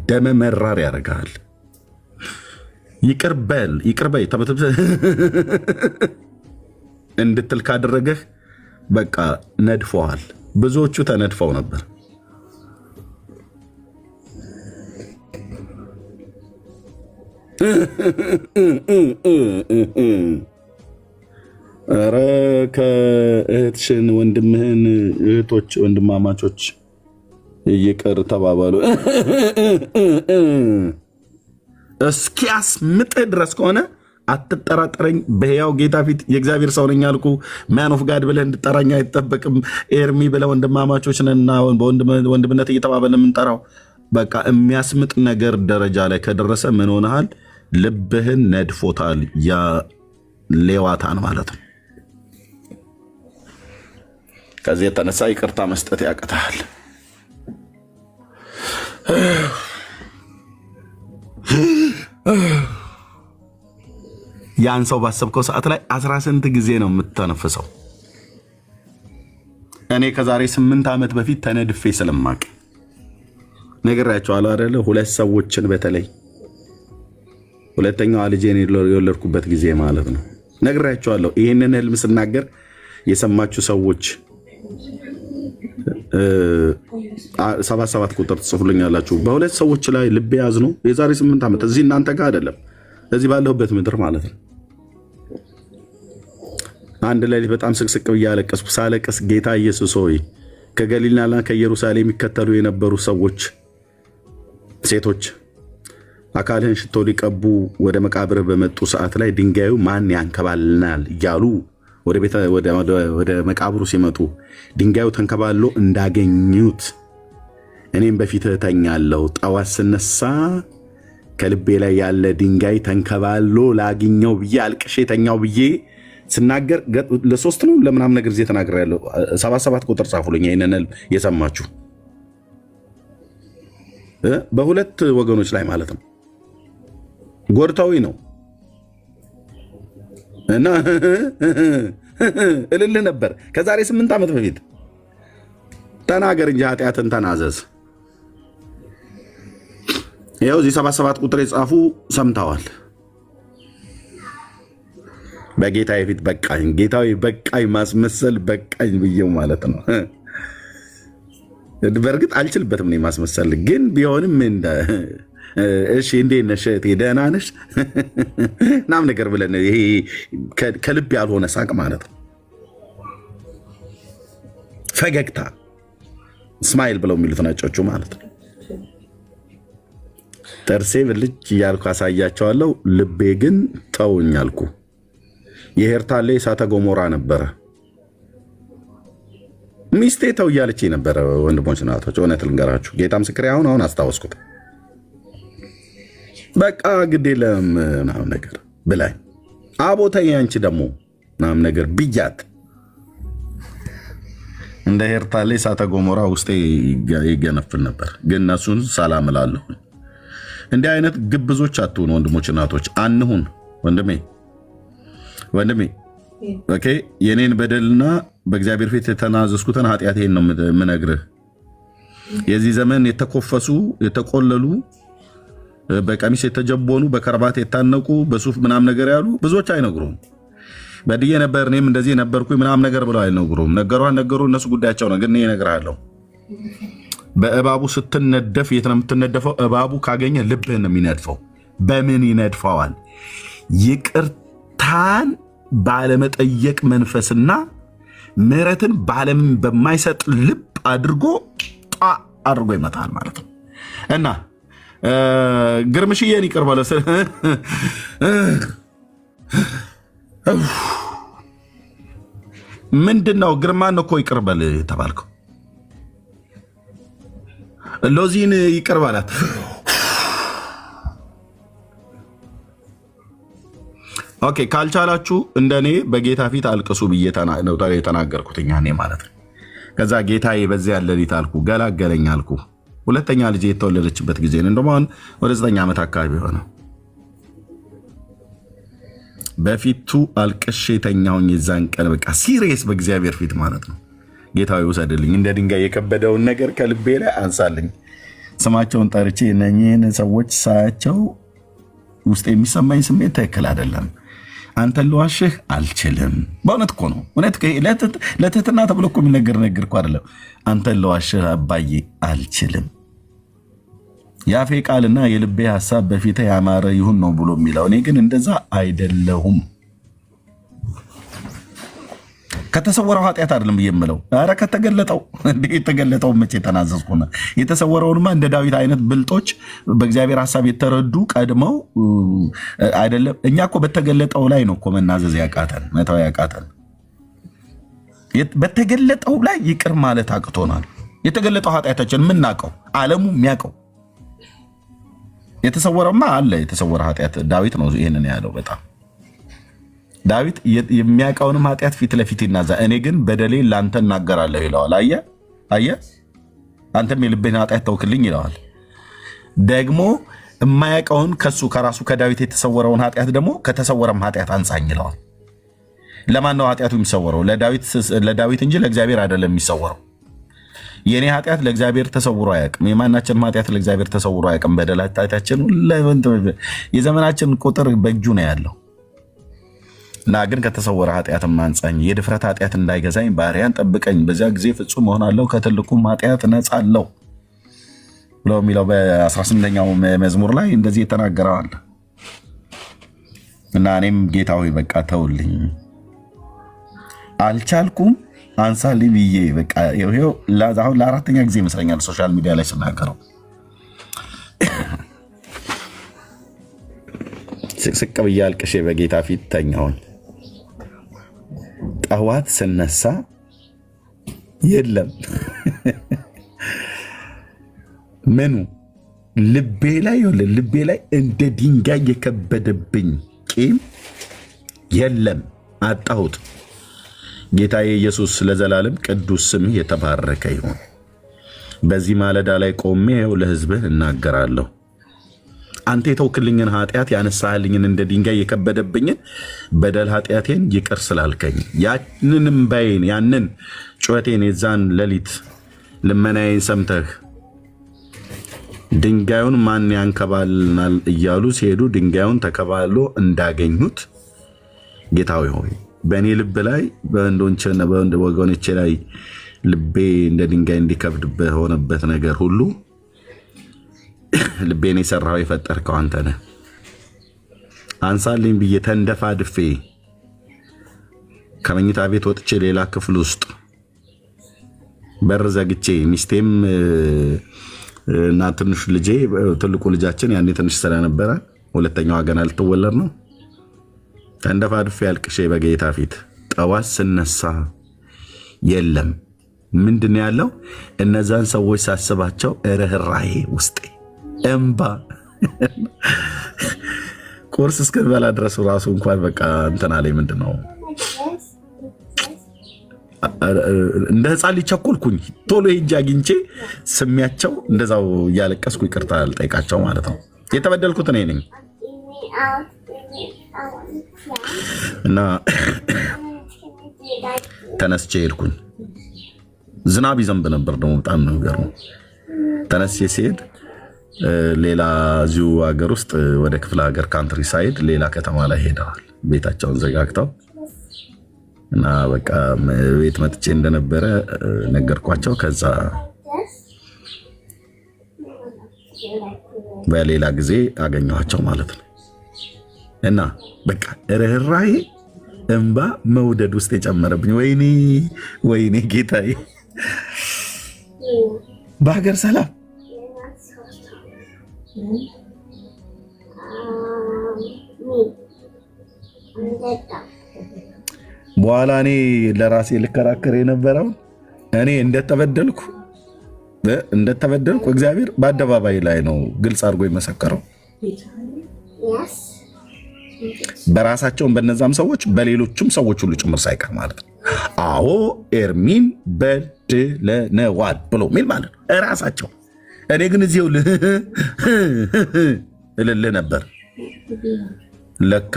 ደመ መራር ያደርጋል። ይቅር በይ እንድትል ካደረገህ በቃ ነድፈዋል። ብዙዎቹ ተነድፈው ነበር። ኧረ ከእህትሽን ወንድምህን እህቶች ወንድማማቾች ይቅር ተባባሉ። እስኪያስምጥህ ድረስ ከሆነ አትጠራጠረኝ። በሕያው ጌታ ፊት የእግዚአብሔር ሰው ነኝ አልኩ። ማን ኦፍ ጋድ ብለህ እንድጠራኝ አይጠበቅም። ኤርሚ ብለህ ወንድማማቾች ነንና ወንድምነት እየተባበልን የምንጠራው በቃ የሚያስምጥ ነገር ደረጃ ላይ ከደረሰ ምን ሆነሃል? ልብህን ነድፎታል። ያ ሌዋታን ማለት ነው። ከዚህ የተነሳ ይቅርታ መስጠት ያቅታል። ያን ሰው ባሰብከው ሰዓት ላይ 18 ጊዜ ነው የምትተነፍሰው። እኔ ከዛሬ 8 ዓመት በፊት ተነድፌ ስለማቅ ነግራቸዋለሁ አይደለ? ሁለት ሰዎችን በተለይ ሁለተኛዋ ልጄን የወለድኩበት ጊዜ ማለት ነው ነግራቸዋለሁ። ይህንን ህልም ስናገር የሰማችሁ ሰዎች 77 ቁጥር ትጽፉልኛላችሁ። በሁለት ሰዎች ላይ ልቤ ያዝኖ የዛሬ 8 ዓመት እዚህ እናንተ ጋር አይደለም እዚህ ባለሁበት ምድር ማለት ነው። አንድ ሌሊት በጣም ስቅስቅ ብዬ አለቀስኩ። ሳለቀስ ጌታ ኢየሱስ ሆይ ከገሊላና ከኢየሩሳሌም የሚከተሉ የነበሩ ሰዎች ሴቶች አካልህን ሽቶ ሊቀቡ ወደ መቃብር በመጡ ሰዓት ላይ ድንጋዩ ማን ያንከባልናል እያሉ ወደ መቃብሩ ሲመጡ ድንጋዩ ተንከባሎ እንዳገኙት እኔም በፊትህ ተኛለሁ። ጠዋት ስነሳ ከልቤ ላይ ያለ ድንጋይ ተንከባሎ ላግኘው ብዬ አልቅሼ ተኛው ብዬ ስናገር ለሶስት ነው ለምናምን ነገር ጊዜ ተናግሬያለሁ። 77 ቁጥር ጻፉልኝ ይሄንን የሰማችሁ በሁለት ወገኖች ላይ ማለት ነው። ጎድታዊ ነው እና እልልህ ነበር ከዛሬ 8 ዓመት በፊት። ተናገር እንጂ ኃጢአትን ተናዘዝ። ይኸው እዚህ 77 ቁጥር የጻፉ ሰምተዋል። በጌታዬ ፊት በቃኝ፣ ጌታዊ በቃኝ፣ ማስመሰል በቃኝ ብዬው ማለት ነው። በእርግጥ አልችልበትም እኔ ማስመሰል፣ ግን ቢሆንም እሺ እንዴት ነሽ እህቴ ደህና ነሽ ምናምን ነገር ብለን ይሄ ከልብ ያልሆነ ሳቅ ማለት ነው። ፈገግታ ስማይል ብለው የሚሉት ነጮቹ ማለት ነው። ጥርሴ ብልጭ እያልኩ አሳያቸዋለሁ፣ ልቤ ግን ተውኝ አልኩ። የሄርታሌ እሳተ ገሞራ ነበረ። ሚስቴ ተው እያለች ነበረ። ወንድሞች ናቶች እውነት ልንገራችሁ፣ ጌታ ምስክሬ አሁን አስታወስኩት። በቃ ግድ የለም ምናምን ነገር ብላኝ አቦተኝ አንቺ ደግሞ ምናምን ነገር ብያት እንደ ሄርታሌ እሳተ ገሞራ ውስጤ ይገነፍል ነበር። ግን እነሱን ሰላም እላለሁ። እንዲህ አይነት ግብዞች አትሁን ወንድሞች እናቶች፣ አንሁን። ወንድሜ ኦኬ የኔን በደልና በእግዚአብሔር ፊት የተናዘዝኩትን ኃጢአቴን ነው የምነግርህ። የዚህ ዘመን የተኮፈሱ የተቆለሉ በቀሚስ የተጀቦኑ በከረባት የታነቁ በሱፍ ምናም ነገር ያሉ ብዙዎች አይነግሩም። በድዬ ነበር እኔም እንደዚህ ነበርኩ ምናም ነገር ብለው አይነግሩም። ነገሩ እነሱ ጉዳያቸው ነው። ግን እኔ እነግርሃለሁ በእባቡ ስትነደፍ የት ነው የምትነደፈው? እባቡ ካገኘ ልብህን ነው የሚነድፈው። በምን ይነድፈዋል? ይቅርታን ባለመጠየቅ መንፈስና ምሕረትን በማይሰጥ ልብ አድርጎ አድርጎ ይመታል ማለት ነው። እና ግርምሽዬን ይቅር በለው ምንድነው? ግርማን እኮ ይቅር በል ተባልከው። ሎዚን ይቅር በላት። ኦኬ ካልቻላችሁ እንደኔ በጌታ ፊት አልቅሱ ብዬ የተናገርኩት እኔ ማለት ነው። ከዛ ጌታዬ በዚያ ያለ ሊት አልኩ፣ ገላገለኝ አልኩ። ሁለተኛ ልጅ የተወለደችበት ጊዜ ነው። እንደውም አሁን ወደ 9 ዓመት አካባቢ ሆነ። በፊቱ አልቅሼ የተኛሁኝ የዛን ቀን በቃ ሲሪየስ በእግዚአብሔር ፊት ማለት ነው። ጌታዬ ውሰድልኝ፣ እንደ ድንጋይ የከበደውን ነገር ከልቤ ላይ አንሳልኝ። ስማቸውን ጠርቼ እነኚህን ሰዎች ሳያቸው ውስጥ የሚሰማኝ ስሜት ትክክል አይደለም። አንተን ልዋሽህ አልችልም። በእውነት እኮ ነው። እውነት ለትህትና ተብሎ እኮ የሚነገር ነገር እኮ አይደለም። አንተን ልዋሽህ አባዬ አልችልም። የአፌ ቃልና የልቤ ሐሳብ በፊት ያማረ ይሁን ነው ብሎ የሚለው። እኔ ግን እንደዛ አይደለሁም። ከተሰወረው ኃጢአት አይደለም የምለው። ኧረ ከተገለጠው እንዴ የተገለጠው መቼ ተናዘዝኩና? የተሰወረውንማ እንደ ዳዊት አይነት ብልጦች በእግዚአብሔር ሐሳብ የተረዱ ቀድመው አይደለም። እኛ እኮ በተገለጠው ላይ ነው እኮ መናዘዝ ያቃተን፣ መተው ያቃተን። በተገለጠው ላይ ይቅር ማለት አቅቶናል። የተገለጠው ኃጢአታችን የምናውቀው ዓለሙ የሚያውቀው። የተሰወረማ አለ። የተሰወረ ኃጢአት ዳዊት ነው ይህንን ያለው። በጣም ዳዊት የሚያውቀውንም ኃጢአት ፊት ለፊት ይናዛ። እኔ ግን በደሌን ለአንተ እናገራለሁ ይለዋል። አየህ አንተም የልብህን ኃጢአት ተውክልኝ ይለዋል። ደግሞ የማያውቀውን ከራሱ ከዳዊት የተሰወረውን ኃጢአት ደግሞ ከተሰወረም ኃጢአት አንጻኝ ይለዋል። ለማን ነው ኃጢአቱ የሚሰወረው? ለዳዊት እንጂ ለእግዚአብሔር አይደለም የሚሰወረው። የኔ ኃጢአት ለእግዚአብሔር ተሰውሮ አያውቅም። የማናችንም ኃጢአት ለእግዚአብሔር ተሰውሮ አያውቅም። በደላችን የዘመናችን ቁጥር በእጁ ነው ያለው እና ግን ከተሰወረ ኃጢአትም አንጻኝ፣ የድፍረት ኃጢአት እንዳይገዛኝ ባሪያን ጠብቀኝ። በዚያ ጊዜ ፍጹም እሆናለሁ፣ ከትልቁም ኃጢአት እነጻለሁ ብሎ የሚለው በ18ኛው መዝሙር ላይ እንደዚህ የተናገረዋል። እና እኔም ጌታ ሆይ በቃ ተውልኝ፣ አልቻልኩም፣ አንሳልኝ ብዬ በቃ ይኸው አሁን ለአራተኛ ጊዜ ይመስለኛል ሶሻል ሚዲያ ላይ ስናገረው ስቅስቅ ብዬ አልቅሼ በጌታ ፊት ተኛሁኝ። ጠዋት ስነሳ የለም ምኑ ልቤ ላይ እንደ ድንጋይ የከበደብኝ ቂም የለም፣ አጣሁት። ጌታዬ ኢየሱስ ለዘላለም ቅዱስ ስምህ የተባረከ ይሁን። በዚህ ማለዳ ላይ ቆሜ ይኸው ለሕዝብህ እናገራለሁ። አንተ የተውክልኝን ኃጢአት ያነሳህልኝን እንደ ድንጋይ የከበደብኝን በደል ኃጢአቴን ይቅር ስላልከኝ ያንንም ባይን ያንን ጩኸቴን የዛን ሌሊት ልመናዬን ሰምተህ ድንጋዩን ማን ያንከባልናል እያሉ ሲሄዱ ድንጋዩን ተከባሎ እንዳገኙት ጌታዬ ሆይ በእኔ ልብ ላይ በወንድ ወገኖቼ ላይ ልቤ እንደ ድንጋይ እንዲከብድ በሆነበት ነገር ሁሉ ልቤን የሰራው የፈጠርከው አንተ ነህ። አንሳልኝ ብዬ ተንደፋድፌ ከመኝታ ቤት ወጥቼ ሌላ ክፍል ውስጥ በር ዘግቼ ሚስቴም እና ትንሽ ልጄ ትልቁ ልጃችን ያኔ ትንሽ ስለነበረ ሁለተኛዋ ገና ልትወለድ ነው። ተንደፋድፌ አልቅሼ በጌታ ፊት ጠዋት ስነሳ የለም። ምንድን ነው ያለው? እነዛን ሰዎች ሳስባቸው ርህራሄ ውስጤ እምባ ቁርስ እስክንበላ ድረስ ራሱ እንኳን በቃ እንትና ላይ ምንድን ነው እንደ ህፃን ሊቸኮልኩኝ ቶሎ ሄጄ አግኝቼ ስሚያቸው እንደዛው እያለቀስኩ ይቅርታ አልጠይቃቸው ማለት ነው። የተበደልኩት እኔ ነኝ እና ተነስቼ ሄድኩኝ። ዝናብ ይዘንብ ነበር ደግሞ በጣም ነው የሚገርመው። ተነስቼ ሲሄድ ሌላ እዚሁ ሀገር ውስጥ ወደ ክፍለ ሀገር ካንትሪ ሳይድ ሌላ ከተማ ላይ ሄደዋል ቤታቸውን ዘጋግተው እና በቃ ቤት መጥቼ እንደነበረ ነገርኳቸው። ከዛ በሌላ ጊዜ አገኘኋቸው ማለት ነው። እና በቃ ርህራሄ እንባ መውደድ ውስጥ የጨመረብኝ ወይኔ ጌታዬ በሀገር ሰላም በኋላ እኔ ለራሴ ልከራከር የነበረው እኔ እንደተበደልኩ እግዚአብሔር በአደባባይ ላይ ነው ግልጽ አድርጎ የመሰከረው። በራሳቸውን በነዛም ሰዎች በሌሎችም ሰዎች ሁሉ ጭምር ሳይቀር ማለት ነው። አዎ ኤርሚን በድለነዋል ብሎ ሚል ማለት ነው እራሳቸው። እኔ ግን እዚው እልልህ ነበር። ለካ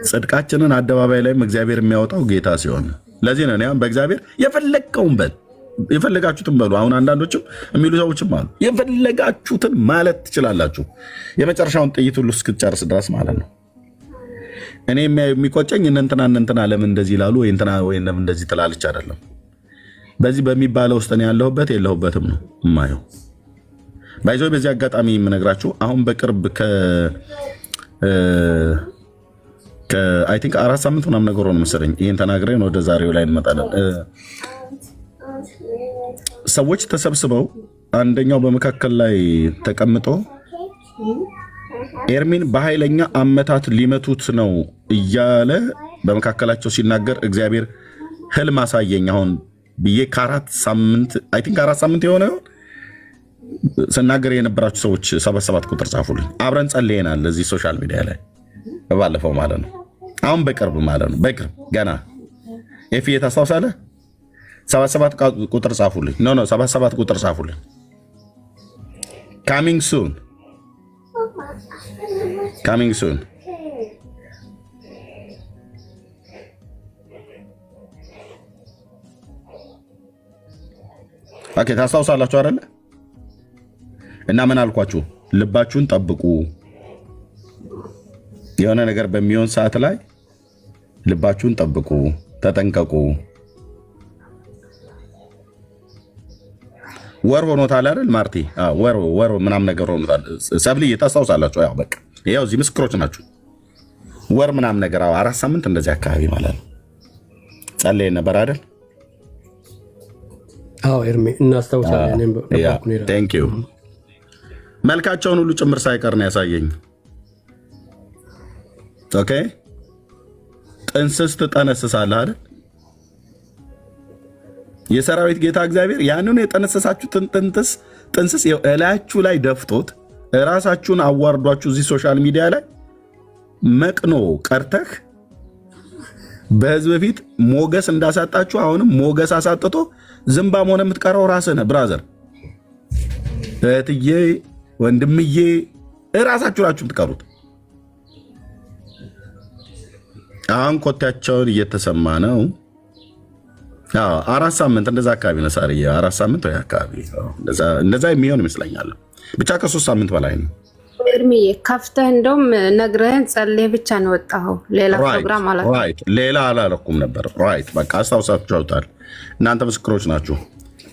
ጽድቃችንን አደባባይ ላይ እግዚአብሔር የሚያወጣው ጌታ ሲሆን፣ ለዚህ ነው እኔም በእግዚአብሔር የፈለግከውን በል የፈለጋችሁትን በሉ። አሁን አንዳንዶችም የሚሉ ሰዎችም አሉ የፈለጋችሁትን ማለት ትችላላችሁ የመጨረሻውን ጥይት ሁሉ እስክትጨርስ ድረስ ማለት ነው። እኔ የሚቆጨኝ እነንትና ለምን እንደዚህ ይላሉ ወይ እንትና ወይ ለምን እንደዚህ ትላለች አይደለም። በዚህ በሚባለው ውስጥ እኔ ያለሁበት የለሁበትም ነው የማየው። ባይዘው በዚህ አጋጣሚ የምነግራችሁ አሁን በቅርብ አይ ቲንክ 4 ሳምንት ምናምን ነገር ሆነ መሰለኝ ይሄን ተናግረን ወደ ዛሬው ላይ እንመጣለን። ሰዎች ተሰብስበው አንደኛው በመካከል ላይ ተቀምጦ ኤርሚን በኃይለኛ አመታት ሊመቱት ነው እያለ በመካከላቸው ሲናገር እግዚአብሔር ህልም አሳየኝ አሁን ብዬ ከ4 ሳምንት አይ ቲንክ 4 ሳምንት የሆነ ስናገር የነበራችሁ ሰዎች 77 ቁጥር ጻፉልኝ። አብረን ጸልየናል እዚህ ሶሻል ሚዲያ ላይ ባለፈው ማለት ነው። አሁን በቅርብ ማለት ነው በቅርብ ገና ኤፍዬ ታስታውሳለህ? 77 ቁጥር ጻፉልኝ። ኖ 77 ቁጥር ጻፉልኝ። coming soon ኦኬ ታስታውሳላችሁ አይደል? እና ምን አልኳችሁ? ልባችሁን ጠብቁ። የሆነ ነገር በሚሆን ሰዓት ላይ ልባችሁን ጠብቁ፣ ተጠንቀቁ። ወር ሆኖታል አይደል ማርቲ? ወር ምናምን ነገር ሆኖታል። ሰብልዬ ታስታውሳላችሁ? ያው በቃ ያው እዚህ ምስክሮች ናችሁ። ወር ምናምን ነገር 4 ሳምንት እንደዚህ አካባቢ ማለት ነው ጸልየን ነበር አይደል? አዎ ኤርሚ እናስታውሳለን። ቴንክ ዩ መልካቸውን ሁሉ ጭምር ሳይቀር ነው ያሳየኝ። ኦኬ ጥንስስ ትጠነስሳለህ አይደል? የሰራዊት ጌታ እግዚአብሔር ያንን የጠነሰሳችሁትን ጥንስስ እላያችሁ ላይ ደፍቶት ራሳችሁን አዋርዷችሁ እዚህ ሶሻል ሚዲያ ላይ መቅኖ ቀርተህ በህዝብ ፊት ሞገስ እንዳሳጣችሁ አሁንም ሞገስ አሳጥቶ ዝምባም ሆነ የምትቀረው ራስህ ነህ። ብራዘር እህትዬ፣ ወንድምዬ ራሳችሁ ናችሁ የምትቀሩት። አሁን ኮቴያቸውን እየተሰማ ነው። 4 ሳምንት እንደዛ አካባቢ ነው ሳርዬ፣ 4 ሳምንት ወይ አካባቢ እንደዛ የሚሆን ይመስለኛል። ብቻ ከ3 ሳምንት በላይ ነው። እርምዬ ከፍተህ እንደውም ነግረህን ጸልየህ ብቻ ነው ወጣኸው። ሌላ ፕሮግራም አላልኩም፣ ሌላ አላልኩም ነበር። ራይት በቃ አስታውሳችኋል። እናንተ ምስክሮች ናችሁ።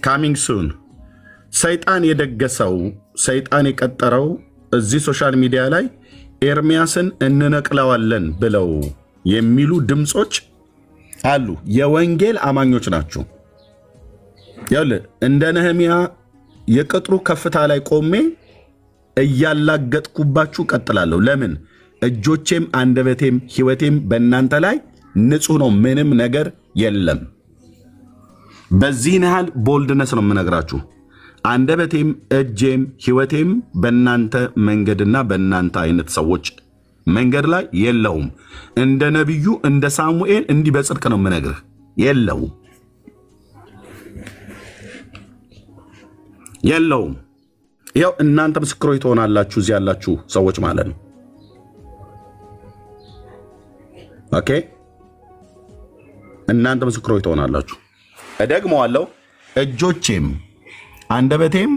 ካሚንግ ሱን ሰይጣን የደገሰው ሰይጣን የቀጠረው እዚህ ሶሻል ሚዲያ ላይ ኤርሚያስን እንነቅለዋለን ብለው የሚሉ ድምፆች አሉ። የወንጌል አማኞች ናቸው። ይኸውልህ እንደ ነህምያ የቅጥሩ ከፍታ ላይ ቆሜ እያላገጥኩባችሁ ቀጥላለሁ። ለምን? እጆቼም አንደበቴም ሕይወቴም በእናንተ ላይ ንጹህ ነው፣ ምንም ነገር የለም። በዚህ ያህል ቦልድነስ ነው የምነግራችሁ። አንደበቴም እጄም ሕይወቴም በእናንተ መንገድና በእናንተ አይነት ሰዎች መንገድ ላይ የለውም። እንደ ነቢዩ እንደ ሳሙኤል እንዲህ በጽድቅ ነው የምነግርህ፣ የለውም። ያው እናንተ ምስክሮች ትሆናላችሁ፣ እዚህ ያላችሁ ሰዎች ማለት ነው። ኦኬ እናንተ ምስክሮች ትሆናላችሁ። እደግመዋለሁ፣ እጆቼም አንደበቴም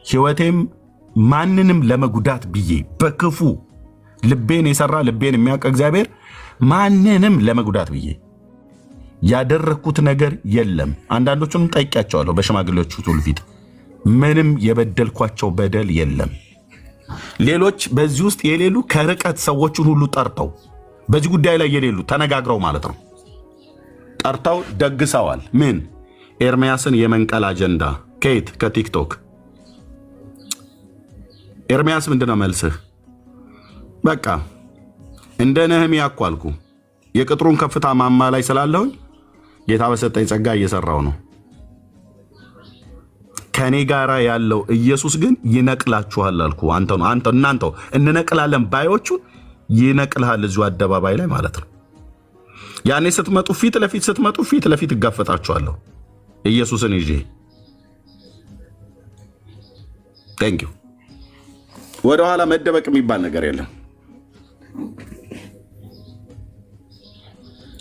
ሕይወቴም ማንንም ለመጉዳት ብዬ በክፉ ልቤን የሰራ ልቤን የሚያውቅ እግዚአብሔር ማንንም ለመጉዳት ብዬ ያደረግኩት ነገር የለም። አንዳንዶቹንም ጠይቄያቸዋለሁ በሽማግሌዎቹ ፊት ምንም የበደልኳቸው በደል የለም። ሌሎች በዚህ ውስጥ የሌሉ ከርቀት ሰዎችን ሁሉ ጠርተው በዚህ ጉዳይ ላይ የሌሉ ተነጋግረው ማለት ነው ጠርተው ደግሰዋል። ምን ኤርሚያስን የመንቀል አጀንዳ ከየት? ከቲክቶክ። ኤርሚያስ ምንድነው መልስህ? በቃ እንደ ነህምያ እኮ አልኩ የቅጥሩን ከፍታ ማማ ላይ ስላለሁኝ ጌታ በሰጠኝ ጸጋ እየሰራው ነው። ከኔ ጋራ ያለው ኢየሱስ ግን ይነቅላችኋል አልኩ። እናንተው እንነቅላለን ባዮቹን ይነቅልሃል እዚሁ አደባባይ ላይ ማለት ነው። ያኔ ስትመጡ ፊት ለፊት እጋፈጣችኋለሁ ኢየሱስን ይዤ። ቴንክ ዩ። ወደኋላ መደበቅ የሚባል ነገር የለም።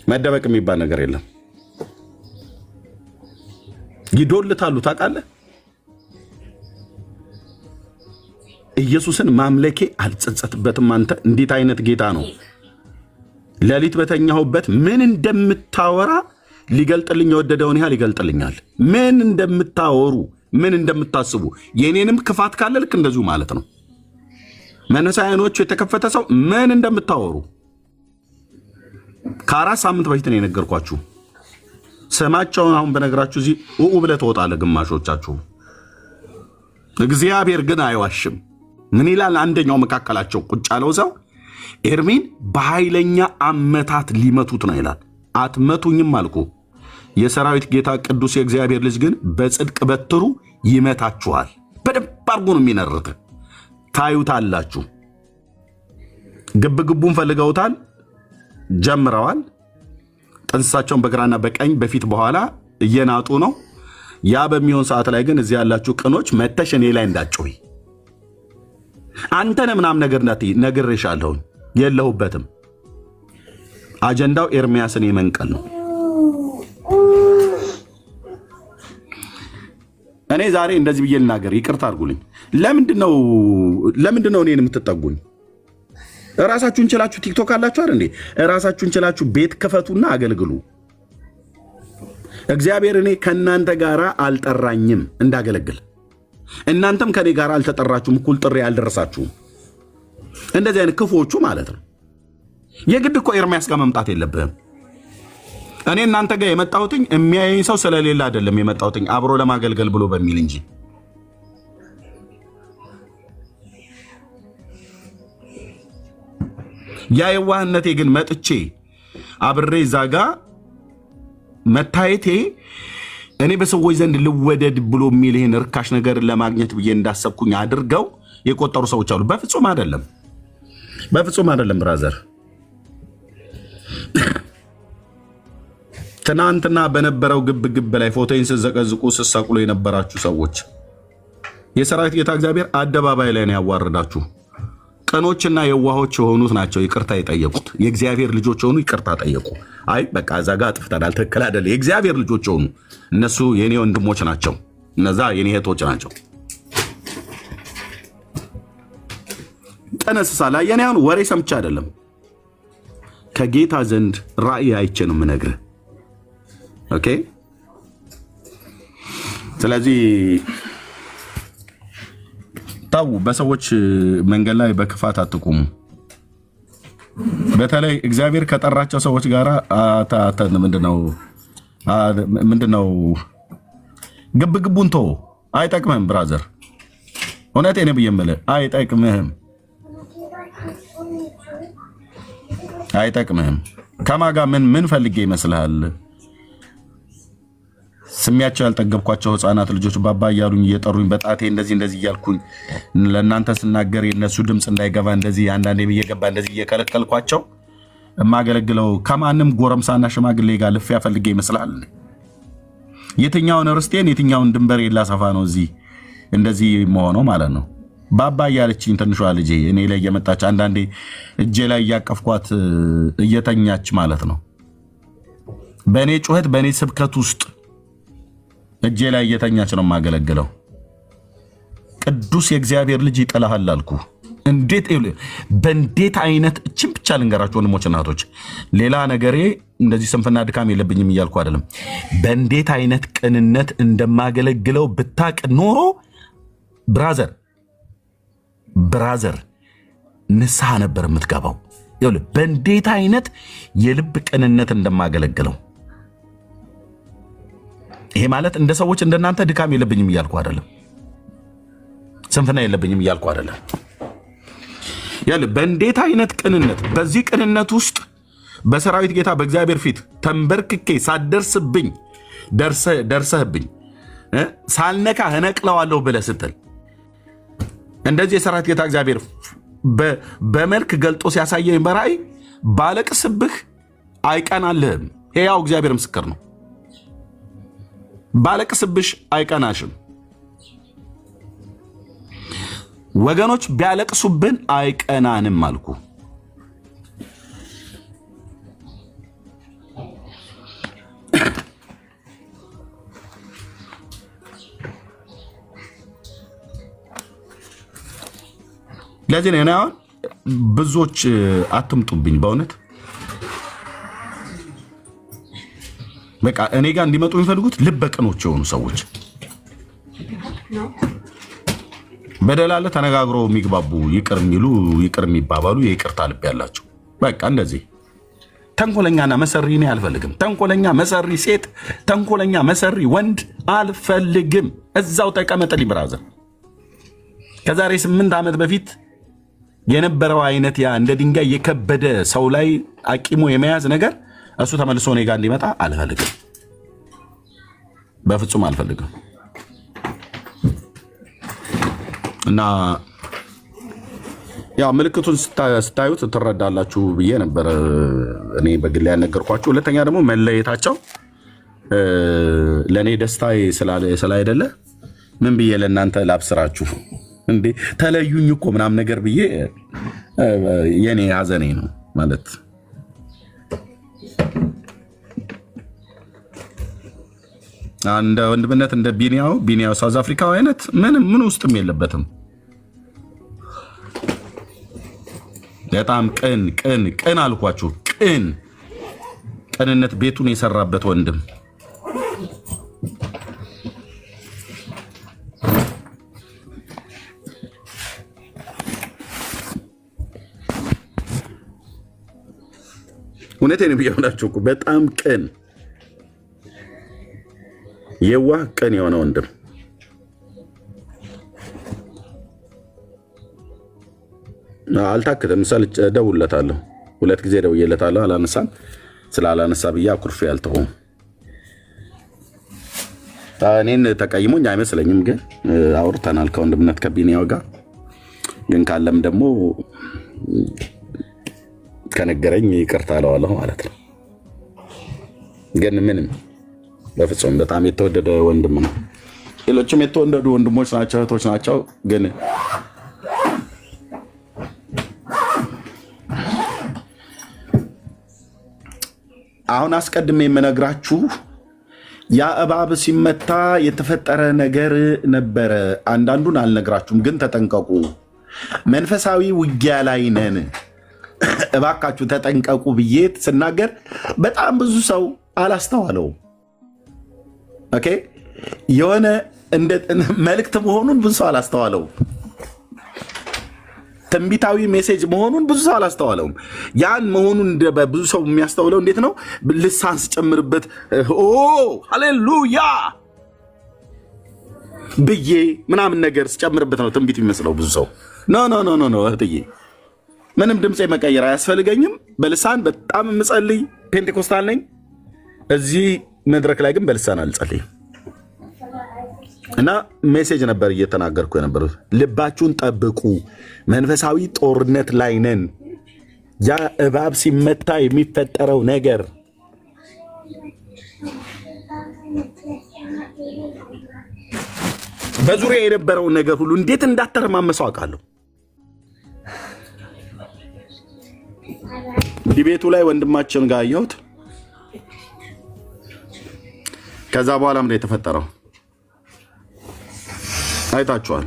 መደበቅ የሚባል ነገር የለም። ይዶልታሉ ታውቃለህ። ኢየሱስን ማምለኬ አልጸጸትበትም። አንተ እንዴት አይነት ጌታ ነው! ሌሊት በተኛሁበት ምን እንደምታወራ ሊገልጥልኝ የወደደውን ያህል ይገልጥልኛል። ምን እንደምታወሩ ምን እንደምታስቡ የኔንም ክፋት ካለ ልክ እንደዚሁ ማለት ነው። መንፈሳውያኖቹ የተከፈተ ሰው ምን እንደምታወሩ ከ4 ሳምንት በፊት ነው የነገርኳችሁ። ስማቸውን አሁን በነገራችሁ እዚህ ብለህ ትወጣለህ ግማሾቻችሁ። እግዚአብሔር ግን አይዋሽም። ምን ይላል? አንደኛው መካከላቸው ቁጭ ያለው ሰው ኤርሚን በኃይለኛ አመታት ሊመቱት ነው ይላል። አትመቱኝም አልኩ። የሰራዊት ጌታ ቅዱስ የእግዚአብሔር ልጅ ግን በጽድቅ በትሩ ይመታችኋል። በደንብ አድርጎ ነው የሚነርት። ታዩታላችሁ። ግብግቡን ፈልገውታል፣ ጀምረዋል። ጥንሳቸውን በግራና በቀኝ በፊት በኋላ እየናጡ ነው። ያ በሚሆን ሰዓት ላይ ግን እዚህ ያላችሁ ቅኖች መተሽ እኔ ላይ እንዳትጮይ አንተነ ምናምን ነገር ነግሬሻለሁ። የለሁበትም። አጀንዳው ኤርሚያስን የመንቀል ነው። እኔ ዛሬ እንደዚህ ብዬ ልናገር፣ ይቅርታ አድርጉልኝ። ለምንድነው እኔን የምትጠጉኝ? ራሳችሁን ችላችሁ ቲክቶክ አላችሁ አይደል እንዴ? ራሳችሁን ችላችሁ ቤት ክፈቱና አገልግሉ። እግዚአብሔር እኔ ከእናንተ ጋር አልጠራኝም እንዳገለግል፣ እናንተም ከኔ ጋር አልተጠራችሁም፣ እኩል ጥሪ አልደረሳችሁም። እንደዚህ አይነት ክፉዎቹ ማለት ነው። የግድ እኮ ኤርሚያስ ጋር መምጣት የለብህም። እኔ እናንተ ጋር የመጣሁትኝ የሚያየኝ ሰው ስለሌለ አይደለም የመጣሁትኝ አብሮ ለማገልገል ብሎ በሚል እንጂ ያ የዋህነቴ ግን መጥቼ አብሬ ዛጋ መታየቴ እኔ በሰዎች ዘንድ ልወደድ ብሎ የሚል ይሄን ርካሽ ነገር ለማግኘት ብዬ እንዳሰብኩኝ አድርገው የቆጠሩ ሰዎች አሉ። በፍጹም አይደለም፣ በፍጹም አይደለም ብራዘር። ትናንትና በነበረው ግብ ላይ ፎቶዬን ስዘቀዝቁ ስሰቅሉ የነበራችሁ ሰዎች የሰራዊት ጌታ እግዚአብሔር አደባባይ ላይ ነው ያዋረዳችሁ። ቀኖችና የዋሆች የሆኑት ናቸው ይቅርታ የጠየቁት። የእግዚአብሔር ልጆች የሆኑ ይቅርታ ጠየቁ። አይ በቃ እዛ ጋር አጥፍተናል፣ ትክክል አይደለ። የእግዚአብሔር ልጆች የሆኑ እነሱ የኔ ወንድሞች ናቸው፣ እነዛ የኔ እህቶች ናቸው። ጠነስሳ ላይ የኔ አሁን ወሬ ሰምቼ አይደለም፣ ከጌታ ዘንድ ራእይ አይቼ ነው የምነግርህ። ኦኬ። ስለዚህ ታው በሰዎች መንገድ ላይ በክፋት አትቁሙ። በተለይ እግዚአብሔር ከጠራቸው ሰዎች ጋር ምንድነው ግብግቡን ተው። አይጠቅምህም ብራዘር፣ እውነቴን ነው ብዬ የምልህ አይጠቅምህም፣ አይጠቅምህም። ከማጋ ምን ፈልጌ ይመስልሃል? ስሚያቸው ያልጠገብኳቸው ህፃናት ልጆች ባባ እያሉኝ እየጠሩኝ በጣቴ እንደዚህ እያልኩኝ ለእናንተ ስናገር የነሱ ድምፅ እንዳይገባ እንደዚህ አንዳንዴ እየገባ እንደዚህ እየከለከልኳቸው የማገለግለው ከማንም ጎረምሳና ሽማግሌ ጋር ልፊያ ፈልጌ ይመስላል? የትኛውን ርስቴን የትኛውን ድንበር ላሰፋ ነው እዚህ እንደዚህ መሆነው ማለት ነው? ባባ እያለችኝ ትንሿ ልጄ እኔ ላይ እየመጣች አንዳንዴ እጄ ላይ እያቀፍኳት እየተኛች ማለት ነው። በእኔ ጩኸት በእኔ ስብከት ውስጥ እጄ ላይ እየተኛች ነው የማገለግለው። ቅዱስ የእግዚአብሔር ልጅ ይጥልሃል አልኩ። በእንዴት አይነት እችን ብቻ ልንገራችሁ ወንድሞች እናቶች፣ ሌላ ነገሬ እንደዚህ ስንፍና ድካም የለብኝም እያልኩ አይደለም። በእንዴት አይነት ቅንነት እንደማገለግለው ብታቅ ኖሮ ብራዘር ንስሐ ነበር የምትገባው። በእንዴት አይነት የልብ ቅንነት እንደማገለግለው። ይሄ ማለት እንደ ሰዎች እንደናንተ ድካም የለብኝም እያልኩ አይደለም፣ ስንፍና የለብኝም እያልኩ አይደለም። በእንዴት አይነት ቅንነት፣ በዚህ ቅንነት ውስጥ በሰራዊት ጌታ በእግዚአብሔር ፊት ተንበርክኬ ሳደርስብኝ ደርሰህብኝ ሳልነካ እነቅለዋለሁ ብለህ ስትል እንደዚህ የሰራዊት ጌታ እግዚአብሔር በመልክ ገልጦ ሲያሳየኝ በራእይ ባለቅስብህ አይቀናልህም። ሕያው እግዚአብሔር ምስክር ነው። ባለቅስብሽ አይቀናሽም። ወገኖች ቢያለቅሱብን አይቀናንም አልኩ። ለዚህ ነው አሁን ብዙዎች አትምጡብኝ። በእውነት በቃ እኔ ጋር እንዲመጡ የሚፈልጉት ልበቅኖች የሆኑ ሰዎች በደላለ ተነጋግሮ የሚግባቡ ይቅር የሚሉ ይቅር የሚባባሉ የይቅርታ ልብ ያላቸው በቃ እንደዚህ ተንኮለኛና መሰሪ እኔ አልፈልግም። ተንኮለኛ መሰሪ ሴት፣ ተንኮለኛ መሰሪ ወንድ አልፈልግም። እዛው ተቀመጠልኝ ብራዘር። ከዛሬ 8 ዓመት በፊት የነበረው አይነት ያ እንደ ድንጋይ የከበደ ሰው ላይ አቂሞ የመያዝ ነገር እሱ ተመልሶ እኔ ጋር እንዲመጣ አልፈልግም፣ በፍጹም አልፈልግም። እና ያው ምልክቱን ስታዩት ትረዳላችሁ ብዬ ነበር እኔ በግል ያነገርኳችሁ። ሁለተኛ ደግሞ መለየታቸው ለእኔ ደስታዬ ስላይደለ ምን ብዬ ለእናንተ ላብስራችሁ እንዴ ተለዩኝ እኮ ምናምን ነገር ብዬ የኔ ሐዘኔ ነው ማለት። እንደ ወንድምነት እንደ ቢኒያው ሳውዝ አፍሪካው አይነት ምን ውስጥም የለበትም። በጣም ቅን አልኳችሁ። ቅንነት ቤቱን የሰራበት ወንድም እውነቴን ብያውላችሁ እኮ በጣም የዋህ ቅን የሆነ ወንድም አልታክተም። ደውለታለሁ፣ 2 ጊዜ ደውዬለታለሁ፣ አላነሳም። ስላላነሳ ብዬ አኩርፌ አልተውም። እኔን ተቀይሞኝ አይመስለኝም፣ ግን አውርተናል ከወንድምነት ከቢኒያው ጋር። ግን ካለም ደግሞ ከነገረኝ ይቅርታ እለዋለሁ ማለት ነው። ግን ምንም በፍጹም በጣም የተወደደ ወንድም ነው። ሌሎችም የተወደዱ ወንድሞች ናቸው፣ እህቶች ናቸው። ግን አሁን አስቀድሜ የምነግራችሁ ያ እባብ ሲመታ የተፈጠረ ነገር ነበረ። አንዳንዱን አልነግራችሁም፣ ግን ተጠንቀቁ። መንፈሳዊ ውጊያ ላይ ነን፣ እባካችሁ ተጠንቀቁ ብዬ ስናገር በጣም ብዙ ሰው አላስተዋለውም። ኦኬ፣ የሆነ እንደ መልእክት መሆኑን ብዙ ሰው አላስተዋለውም። ትንቢታዊ ሜሴጅ መሆኑን ብዙ ሰው አላስተዋለውም። ያን መሆኑን ብዙ ሰው የሚያስተውለው እንዴት ነው? ልሳን ስጨምርበት ሃሌሉያ ብዬ ምናምን ነገር ስጨምርበት ነው ትንቢት የሚመስለው ብዙ ሰው። ኖ እህትዬ፣ ምንም ድምፄ መቀየር አያስፈልገኝም። በልሳን በጣም የምጸልይ ፔንቴኮስታል ነኝ። እዚህ መድረክ ላይ ግን በልሳን አልጸልይም። እና ሜሴጅ ነበር እየተናገርኩ የነበሩት። ልባችሁን ጠብቁ፣ መንፈሳዊ ጦርነት ላይ ነን። ያ እባብ ሲመታ የሚፈጠረው ነገር በዙሪያ የነበረውን ነገር ሁሉ እንዴት እንዳተረማመሰው አውቃለሁ። ዲቤቱ ላይ ወንድማችን ጋር አየሁት። ከዛ በኋላ ምንድን የተፈጠረው አይታችኋል።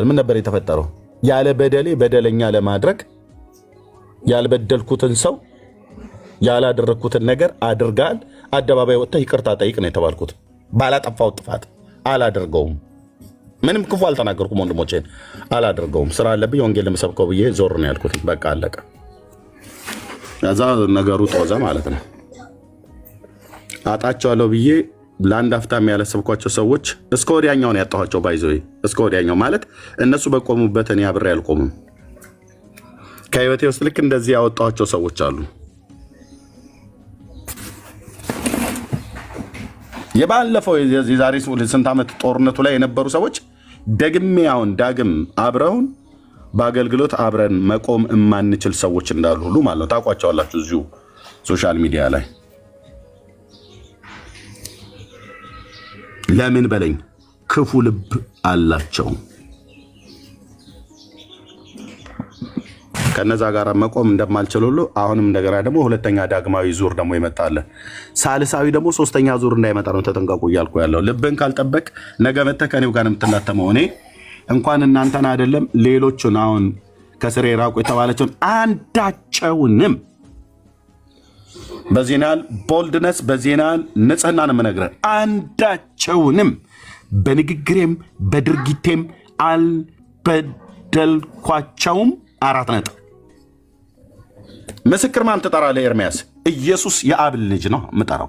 ምን ነበር የተፈጠረው? ያለ በደሌ በደለኛ ለማድረግ ያልበደልኩትን ሰው ያላደረግኩትን ነገር አድርጋል፣ አደባባይ ወጥተህ ይቅርታ ጠይቅ ነው የተባልኩት። ባላጠፋው ጥፋት አላደርገውም። ምንም ክፉ አልተናገርኩም። ወንድሞቼን አላደርገውም። ስራ አለብኝ ወንጌል ለምሰብከው ብዬ ዞር ነው ያልኩት። በቃ አለቀ። ከዛ ነገሩ ጦዘ ማለት ነው። አጣቸዋለሁ ብዬ ለአንድ አፍታም ያላሰብኳቸው ሰዎች እስከ ወዲያኛው ነው ያጣኋቸው። ባይዘው እስከ ወዲያኛው ማለት እነሱ በቆሙበት እኔ አብሬ አልቆምም። ከህይወቴ ውስጥ ልክ እንደዚህ ያወጣኋቸው ሰዎች አሉ። የባለፈው የዛሬ ስንት ዓመት ጦርነቱ ላይ የነበሩ ሰዎች ዳግም አብረውን በአገልግሎት አብረን መቆም የማንችል ሰዎች እንዳሉ ሁሉ ማለት ነው። ታውቋቸዋላችሁ እዚሁ ሶሻል ሚዲያ ላይ። ለምን በለኝ፣ ክፉ ልብ አላቸው። ከነዛ ጋር መቆም እንደማልችል ሁሉ አሁንም እንደገና ደግሞ ሁለተኛ ዳግማዊ ዙር ደግሞ ይመጣል። ሳልሳዊ ደግሞ ሶስተኛ ዙር እንዳይመጣ ነው ተጠንቀቁ እያልኩ ያለው። ልብን ካልጠበቅ ነገ መተህ ከኔው ጋር የምትላተመው። እኔ እንኳን እናንተን አይደለም ሌሎቹን አሁን ከስሬ ራቁ የተባለችውን አንዳቸውንም በዜናል ቦልድነስ በዜናል ንጽህና ነው የምነግርህ። አንዳቸውንም በንግግሬም በድርጊቴም አልበደልኳቸውም። 4 ነጥብ። ምስክር ማን ትጠራለህ? ኤርሚያስ ኢየሱስ የአብ ልጅ ነው የምጠራው።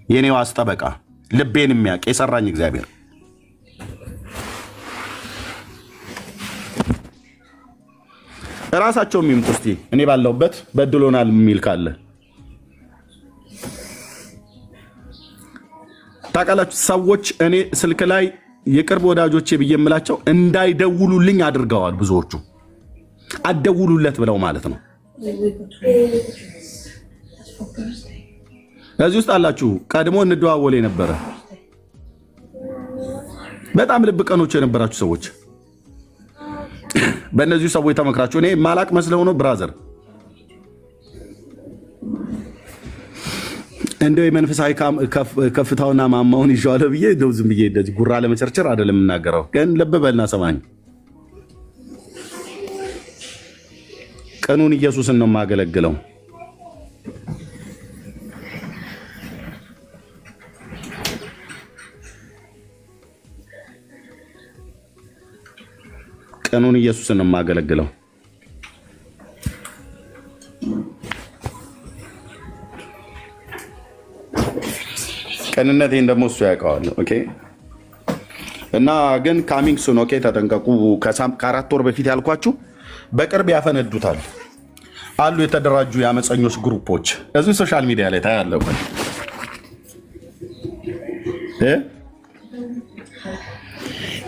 የኔ ዋስ ጠበቃ፣ ልቤን የሚያውቅ የሰራኝ እግዚአብሔር። እራሳቸውም ይምጡ እስቲ እኔ ባለሁበት በድሎናል የሚል ካለ ታውቃላችሁ። ሰዎች እኔ ስልክ ላይ የቅርብ ወዳጆቼ ብዬ የምላቸው እንዳይደውሉልኝ አድርገዋል። ብዙዎቹ አደውሉለት ብለው ማለት ነው። እዚህ ውስጥ አላችሁ። ቀድሞ እንደዋወለ የነበረ በጣም ልብ ቀኖች የነበራችሁ ሰዎች በእነዚህ ሰዎች ተመክራችሁ እኔ ማላቅ መስለው ነው ብራዘር። እንደው የመንፈሳዊ ከፍታውና ማማውን ይዤዋለሁ ብዬ እንደው ዝም ብዬ እንደዚህ ጉራ ለመቸርቸር አይደለም የምናገረው። ግን ልብ በልና ሰማኝ። ቀኑን ኢየሱስን ነው የማገለግለው። ቀኑን ኢየሱስን ነው የማገለግለው። ቀንነቴን ደግሞ እሱ ያውቀዋል። ኦኬ። እና ግን ካሚንግ ሱን ኦኬ፣ ተጠንቀቁ። ከ4 ወር በፊት ያልኳችሁ በቅርብ ያፈነዱታል አሉ የተደራጁ የአመፀኞች ግሩፖች እዚህ ሶሻል ሚዲያ ላይ ታያለሁ።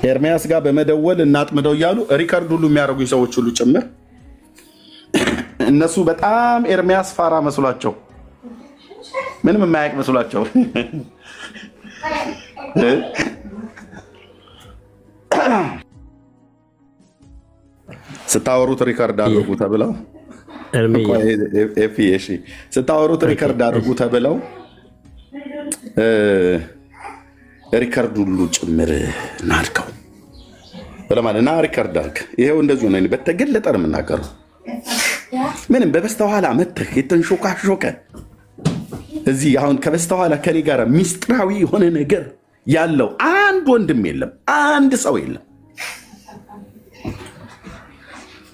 ኤርሚያስ ጋር በመደወል እናጥምደው እያሉ ሪከርድ ሁሉ የሚያደርጉ ሰዎች ሁሉ ጭምር እነሱ በጣም ኤርሚያስ ፋራ መስሏቸው ምንም የማያውቅ መስሏቸው ስታወሩት ሪከርድ አድርጉ ተብለው ስታወሩት ሪከርድ አድርጉ ተብለው ሪከርድ ሁሉ ጭምር ናድከው ለማለትና ሪከርድ አድርግ። ይሄው እንደዚሁ ነው። በተገለጠ ነው የምናገረው። ምንም በበስተኋላ መጥተህ የተንሾካሾከ እዚህ አሁን ከበስተኋላ ከኔ ጋር ሚስጥራዊ የሆነ ነገር ያለው አንድ ወንድም የለም፣ አንድ ሰው የለም።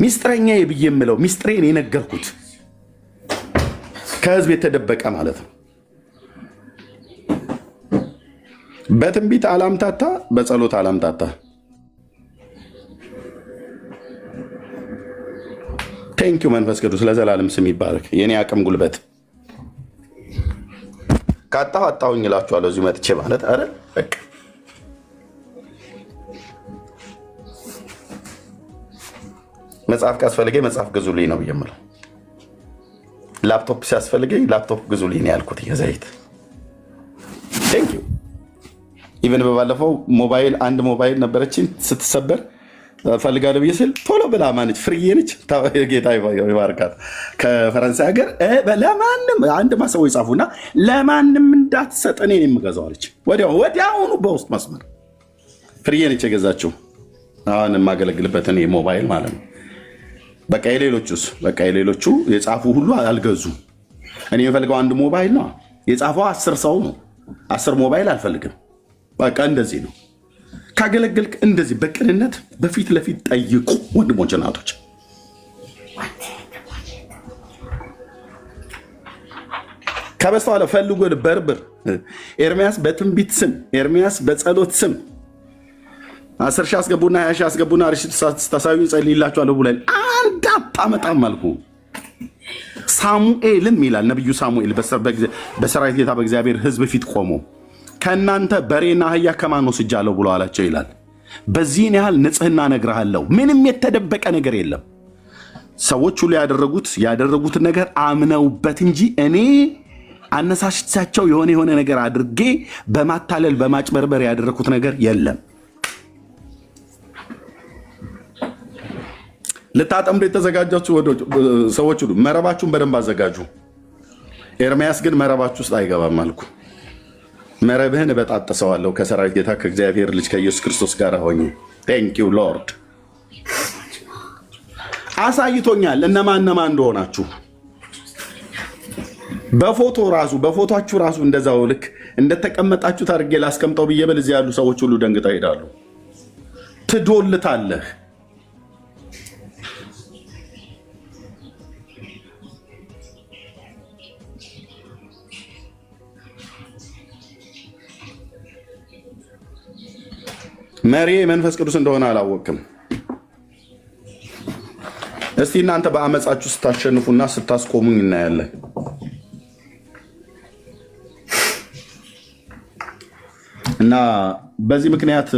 ሚስጥረኛ ብዬ የምለው ሚስጥሬን የነገርኩት ከህዝብ የተደበቀ ማለት ነው። በትንቢት አላምታታ፣ በጸሎት አላምታታ። ቴንኪዩ መንፈስ ቅዱስ ለዘላለም ስም ይባረክ። የኔ አቅም ጉልበት ካጣሁ አጣሁኝ እላችኋለሁ። እዚሁ መጥቼ ማለት አረ በቃ መጽሐፍ ካስፈልገኝ መጽሐፍ ግዙልኝ ነው የምለው። ላፕቶፕ ሲያስፈልገኝ ላፕቶፕ ግዙልኝ ነው ያልኩት። የዘይት ቴንኪዩ። ኢቨን በባለፈው አንድ ሞባይል ነበረችን ስትሰበር ፈልጋለሁ ብዬ ስል ቶሎ ብላ ማነች ፍርዬ ነች፣ ጌታ ይባርካት፣ ከፈረንሳይ ሀገር ለማንም አንድ ማሰቦ ይጻፉና ለማንም እንዳትሰጥ እኔ የምገዛው አለች። ወዲያውኑ በውስጥ መስመር ፍርዬ ነች የገዛችው። አሁን የማገለግልበትን ሞባይል ማለት ነው። በቃ የሌሎቹ የጻፉ ሁሉ አልገዙም። እኔ የምፈልገው አንድ ሞባይል ነው። የጻፈው 10 ሰው ነው። 10 ሞባይል አልፈልግም። በቃ እንደዚህ ነው። ካገለገልክ እንደዚህ በቅንነት በፊት ለፊት ጠይቁ ወንድሞች እናቶች። ከበስተኋላ ፈልጎ በርብር። ኤርሚያስ በትንቢት ስም፣ ኤርሚያስ በጸሎት ስም 10 ሺህ አስገቡና 20 ሺህ አስገቡና ስታሳዩ ጸልይላችኋለሁ ብለን አንድ አታመጣም አልኩ። ሳሙኤልም ይላል ነቢዩ ሳሙኤል በሰራዊት ጌታ በእግዚአብሔር ሕዝብ ፊት ቆሞ ከእናንተ በሬና አህያ ከማን ወስጃለሁ ብሎ አላቸው ይላል። በዚህን ያህል ንጽሕና እነግርሃለሁ፣ ምንም የተደበቀ ነገር የለም። ሰዎች ሁሉ ያደረጉትን ነገር አምነውበት እንጂ እኔ አነሳሽቻቸው የሆነ ነገር አድርጌ በማታለል በማጭበርበር ያደረኩት ነገር የለም። ልታጠምዱ የተዘጋጃችሁ ሰዎች ሁሉ መረባችሁን በደንብ አዘጋጁ። ኤርሚያስ ግን መረባችሁ ውስጥ አይገባም አልኩ። መረብህን እበጣጥሰዋለሁ ከሰራዊት ጌታ ከእግዚአብሔር ልጅ ከኢየሱስ ክርስቶስ ጋር ሆኜ። ቴንክ ዩ ሎርድ። አሳይቶኛል እነማን እንደሆናችሁ በፎቶችሁ ራሱ እንደዛው ልክ እንደተቀመጣችሁ ታርጌ ላስቀምጠው ብዬ ብል እዚህ ያሉ ሰዎች ሁሉ ደንግጠው ይሄዳሉ። ትዶልታለህ። መሪ መንፈስ ቅዱስ እንደሆነ አላወቅም። እስቲ እናንተ በአመፃችሁ ስታሸንፉና ስታስቆሙኝ እናያለን። እና በዚህ ምክንያት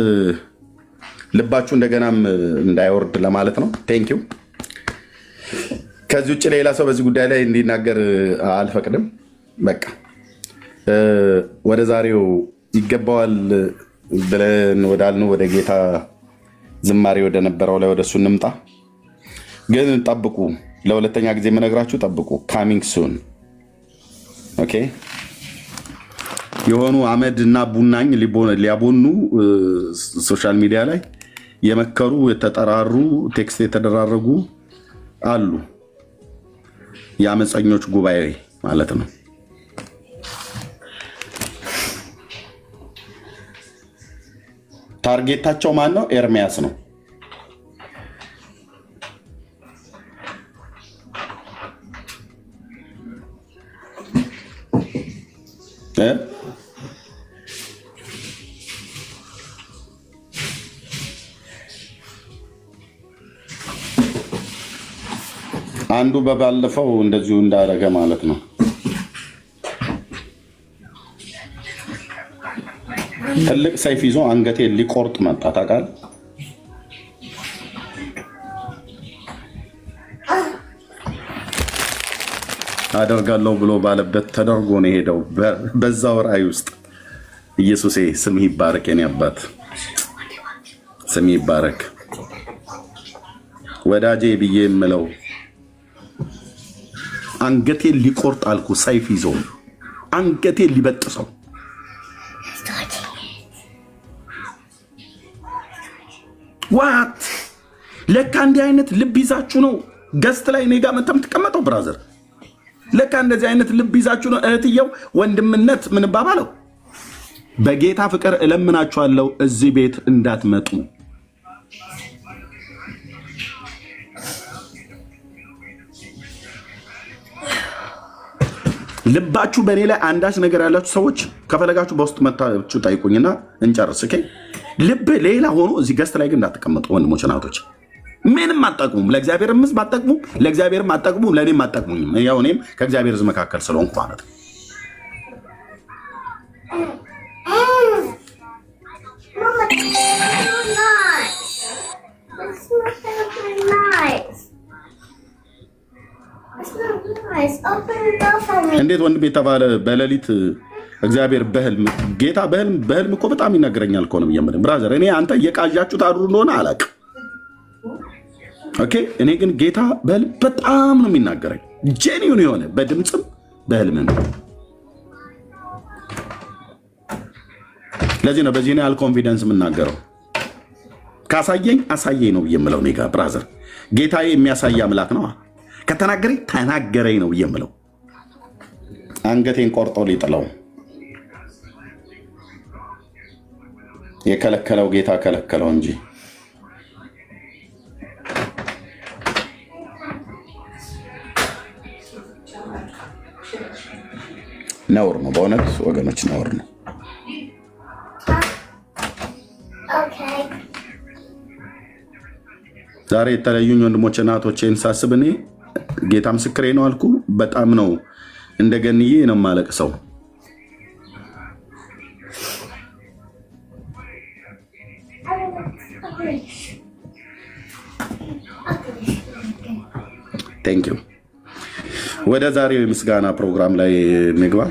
ልባችሁ እንደገናም እንዳይወርድ ለማለት ነው። ቴንኪው። ከዚህ ውጭ ሌላ ሰው በዚህ ጉዳይ ላይ እንዲናገር አልፈቅድም። በቃ ወደ ዛሬው ይገባዋል ብለን ወዳልነው ወደ ጌታ ዝማሬ ወደ ነበረው ላይ ወደሱ እንምጣ። ግን ጠብቁ፣ ለሁለተኛ ጊዜ የምነግራችሁ ጠብቁ። ካሚንግ ሱን ኦኬ። የሆኑ አመድ እና ቡናኝ ሊያቦኑ ሶሻል ሚዲያ ላይ የመከሩ የተጠራሩ ቴክስት የተደራረጉ አሉ። የአመፀኞች ጉባኤ ማለት ነው። ታርጌታቸው ማን ነው? ኤርሚያስ ነው። አንዱ በባለፈው እንደዚሁ እንዳደረገ ማለት ነው። ትልቅ ሰይፍ ይዞ አንገቴ ሊቆርጥ መጣ። ታውቃለህ? አደርጋለሁ ብሎ ባለበት ተደርጎ ነው የሄደው። በዛው ራእይ ውስጥ ኢየሱሴ ስምህ ይባረክ፣ የኔ አባት ስምህ ይባረክ። ወዳጄ ብዬ የምለው አንገቴን ሊቆርጥ አልኩ። ሰይፍ ይዞ አንገቴን ሊበጥሰው። ዋት ለካ እንዲህ አይነት ልብ ይዛችሁ ነው ገስት ላይ እኔ ጋር መተህ የምትቀመጠው ብራዘር። ለካ እንደዚህ አይነት ልብ ይዛችሁ ነው እህትየው ወንድምነት ምን ባባለው። በጌታ ፍቅር እለምናችኋለሁ እዚህ ቤት እንዳትመጡ። ልባችሁ በእኔ ላይ አንዳች ነገር ያላችሁ ሰዎች ከፈለጋችሁ በውስጥ መታችሁ ጠይቁኝና እንጨርስ። ኦኬ። ልብ ሌላ ሆኖ እዚህ ገስት ላይ ግን እንዳትቀመጡ ወንድሞች እናቶች። ምንም አጠቅሙም፣ ለእግዚአብሔር ሕዝብ አጠቅሙም፣ ለእግዚአብሔርም አጠቅሙም፣ ለእኔም አጠቅሙኝም። ያው እኔም ከእግዚአብሔር ሕዝብ መካከል ስለሆንኩ ማለት ነው። እንዴት ወንድም የተባለ በሌሊት እግዚአብሔር በህልም ጌታ በህልም እኮ በጣም ይነግረኛል እኮ ነው የምልህ ብራዘር። እኔ አንተ እየቃዣችሁ ታድሩ እንደሆነ አላውቅም። ኦኬ። እኔ ግን ጌታ በህልም በጣም ነው የሚናገረኝ፣ ጄኒውን የሆነ በድምፅም በህልምም። ለዚህ ነው በዚህ ነው ያህል ኮንፊደንስ የምናገረው። ካሳየኝ አሳየኝ ነው ብዬ የምለው። እኔ ጋር ብራዘር ጌታዬ የሚያሳይ አምላክ ነው። ከተናገረኝ ተናገረኝ ነው ብዬ የምለው። አንገቴን ቆርጦ ሊጥለው የከለከለው ጌታ ከለከለው እንጂ ነውር ነው። በእውነት ወገኖች ነውር ነው። ዛሬ የተለዩኝ ወንድሞችና እህቶቼን ሳስብ እኔ ጌታ ምስክሬ ነው አልኩ። በጣም ነው እንደገንዬ ነው የማለቅሰው። ቴንክ ዩ። ወደ ዛሬው የምስጋና ፕሮግራም ላይ ንግባ።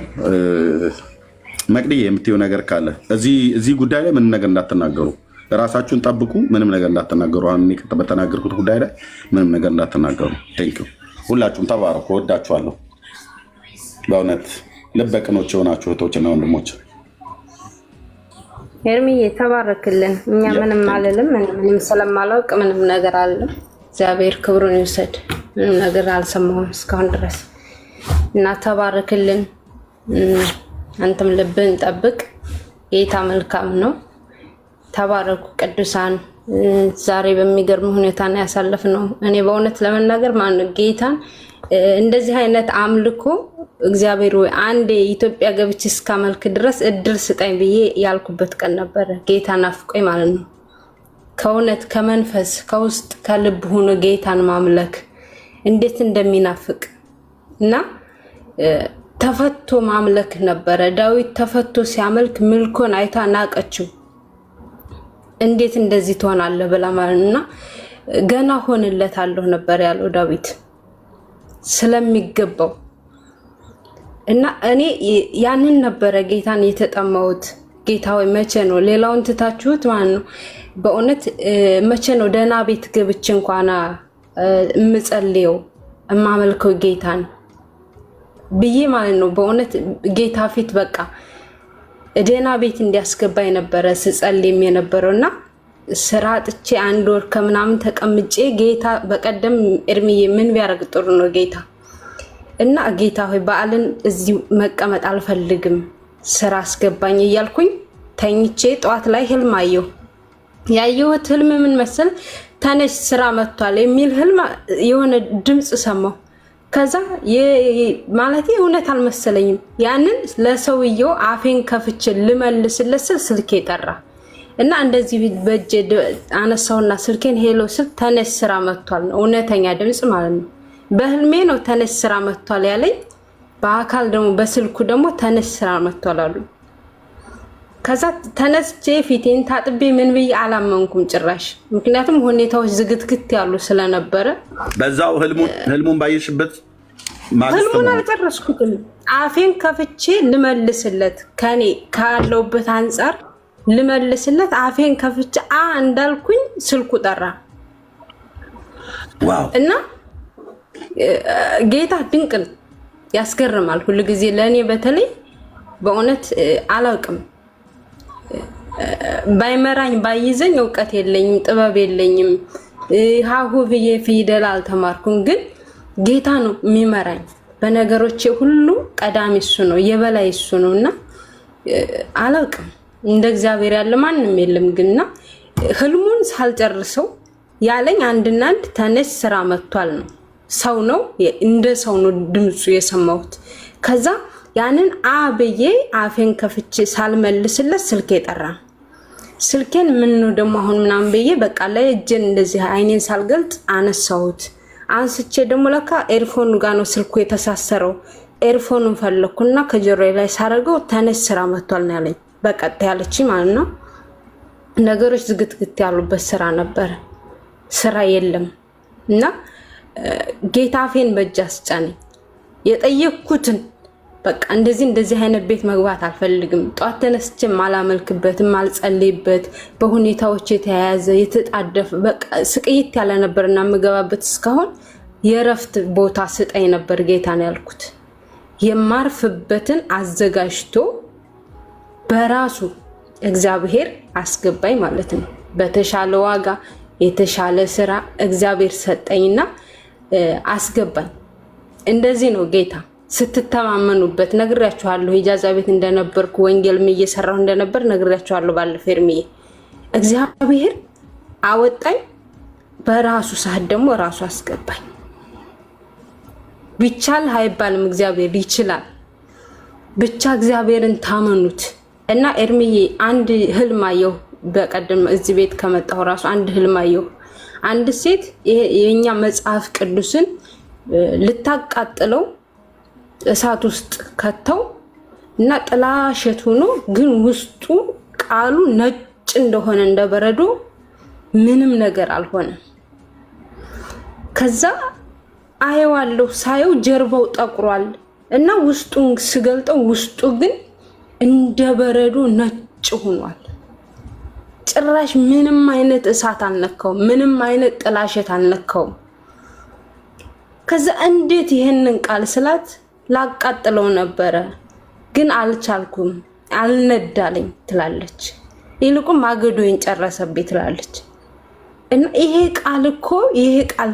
መቅድዬ የምትይው ነገር ካለ እዚህ ጉዳይ ላይ ምንም ነገር እንዳትናገሩ፣ ራሳችሁን ጠብቁ። ምንም ነገር እንዳትናገሩ። አሁን በተናገርኩት ጉዳይ ላይ ምንም ነገር እንዳትናገሩ። ቴንክ ዩ። ሁላችሁም ተባረኩ። ወዳችኋለሁ። በእውነት ልበቅኖች የሆናችሁ እህቶችና ወንድሞች ኤርሚዬ ተባረክልን። እኛ ምንም አልልም። ምንም ስለማላውቅ ምንም ነገር አልልም። እግዚአብሔር ክብሩን ይውሰድ። ምንም ነገር አልሰማሁም እስካሁን ድረስ እና ተባረክልን። አንተም ልብን ጠብቅ። ጌታ መልካም ነው። ተባረኩ ቅዱሳን። ዛሬ በሚገርም ሁኔታ ነው ያሳለፍነው። እኔ በእውነት ለመናገር ማነው ጌታን እንደዚህ አይነት አምልኮ እግዚአብሔር ወይ አንዴ ኢትዮጵያ ገብቼ እስካመልክ ድረስ እድል ስጠኝ ብዬ ያልኩበት ቀን ነበረ። ጌታ ናፍቆኝ ማለት ነው። ከእውነት ከመንፈስ ከውስጥ ከልብ ሆኖ ጌታን ማምለክ እንዴት እንደሚናፍቅ እና ተፈቶ ማምለክ ነበረ። ዳዊት ተፈቶ ሲያመልክ ምልኮን አይታ ናቀችው። እንዴት እንደዚህ ትሆናለህ ብላ ማለትና ገና ሆንለታለሁ ነበር ያለው ዳዊት ስለሚገባው። እና እኔ ያንን ነበረ ጌታን የተጠማሁት። ጌታ ወይ መቼ ነው ሌላውን ትታችሁት ማለት ነው በእውነት መቼ ነው ደህና ቤት ገብቼ እንኳን እምጸልየው እማመልከው ጌታን ብዬ ማለት ነው። በእውነት ጌታ ፊት በቃ ደህና ቤት እንዲያስገባኝ ነበረ ስጸልይም የነበረውና ስራ ጥቼ 1 ወር ከምናምን ተቀምጬ ጌታ በቀደም ኤርሚዬ ምን ቢያረግ ጥሩ ነው ጌታ እና ጌታ ሆይ በዓልን እዚህ መቀመጥ አልፈልግም ስራ አስገባኝ እያልኩኝ ተኝቼ ጧት ላይ ህልም አየሁ። ያየሁት ህልም ምን መሰል? ተነሽ ስራ መጥቷል የሚል ህልም የሆነ ድምጽ ሰማሁ። ከዛ ማለት እውነት አልመሰለኝም። ያንን ለሰውየው አፌን ከፍቼ ልመልስለት ስልኬ ጠራ እና እንደዚህ በእጄ አነሳውና ስልኬን ሄሎ ስል ተነሽ ስራ መጥቷል ነው። እውነተኛ ድምጽ ማለት ነው። በህልሜ ነው ተነሽ ስራ መጥቷል ያለኝ። በአካል ደግሞ በስልኩ ደግሞ ተነሽ ስራ መጥቷል አሉ። ከዛ ተነስቼ ፊቴን ታጥቤ ምን ብዬ አላመንኩም ጭራሽ። ምክንያቱም ሁኔታዎች ዝግትግት ያሉ ስለነበረ በዛው ህልሙን ባየሽበት ህልሙን አልጨረስኩትም። አፌን ከፍቼ ልመልስለት ከኔ ካለውበት አንፃር ልመልስለት አፌን ከፍቼ እንዳልኩኝ ስልኩ ጠራ። ዋው! እና ጌታ ድንቅ ያስገርማል ሁሉ ጊዜ። ለኔ በተለይ በእውነት አላውቅም ባይመራኝ ባይዘኝ እውቀት የለኝም ጥበብ የለኝም ሃሁ ብዬ ፊደል አልተማርኩም። ግን ጌታ ነው የሚመራኝ በነገሮቼ ሁሉ። ቀዳሚ እሱ ነው፣ የበላይ እሱ ነውና አላውቅም እንደ እግዚአብሔር ያለ ማንም የለም። ግንና ህልሙን ሳልጨርሰው ያለኝ አንድና አንድ ተነሽ ስራ መጥቷል ነው። ሰው ነው እንደ ሰው ነው ድምጹ የሰማሁት። ከዛ ያንን አብዬ አፌን ከፍቼ ሳልመልስለት ስልኬ ጠራ። ስልኬን ምን ነው ደግሞ አሁን ምናምን ብዬ በቃ ላይ እጄን እንደዚህ አይኔን ሳልገልጥ አነሳሁት። አንስቼ ደግሞ ለካ ኤርፎኑ ጋር ነው ስልኩ የተሳሰረው። ኤርፎኑን ፈለኩና ከጆሮዬ ላይ ሳረገው ተነሽ ስራ መጥቷል ነው ያለኝ። በቀጥ ያለች ማለት ነው። ነገሮች ዝግትግት ያሉበት ስራ ነበር፣ ስራ የለም እና ጌታ አፌን በእጅ አስጫነኝ። የጠየቅኩትን በቃ እንደዚህ አይነት ቤት መግባት አልፈልግም። ጧት ተነስቼም አላመልክበትም አልጸልይበት በሁኔታዎች የተያያዘ የተጣደፈ በቃ ስቅይት ያለ ነበርና የምገባበት እስካሁን የረፍት ቦታ ስጠኝ ነበር ጌታን ያልኩት። የማርፍበትን አዘጋጅቶ በራሱ እግዚአብሔር አስገባኝ ማለት ነው። በተሻለ ዋጋ የተሻለ ስራ እግዚአብሔር ሰጠኝና አስገባኝ። እንደዚህ ነው ጌታ ስትተማመኑበት። ነግሬያችኋለሁ ኢጃዛ ቤት እንደነበርኩ ወንጌልም እየሰራሁ እንደነበር ነግሬያችኋለሁ ባለፈው ኤርሚዬ። እግዚአብሔር አወጣኝ፣ በራሱ ሰዓት ደግሞ ራሱ አስገባኝ። ቢቻል አይባልም እግዚአብሔር ይችላል። ብቻ እግዚአብሔርን ታመኑት። እና ኤርሚዬ አንድ ህልም አየሁ በቀደም እዚህ ቤት ከመጣሁ ራሱ አንድ ህልም አየሁ። አንድ ሴት የኛ መጽሐፍ ቅዱስን ልታቃጥለው እሳት ውስጥ ከተው እና ጥላሸት ሆኖ ግን ውስጡ ቃሉ ነጭ እንደሆነ እንደበረዶ ምንም ነገር አልሆነም። ከዛ አየዋለሁ፣ ሳየው ጀርባው ጠቁሯል እና ውስጡን ስገልጠው ውስጡ ግን እንደበረዶ ነጭ ሆኗል። ጭራሽ ምንም አይነት እሳት አልነካው፣ ምንም አይነት ጥላሸት አልነካው። ከዛ እንዴት ይሄንን ቃል ስላት ላቃጥለው ነበረ ግን አልቻልኩም አልነዳለኝ ትላለች። ይልቁም ማገዶኝ ጨረሰብኝ ትላለች። እና ይሄ ቃል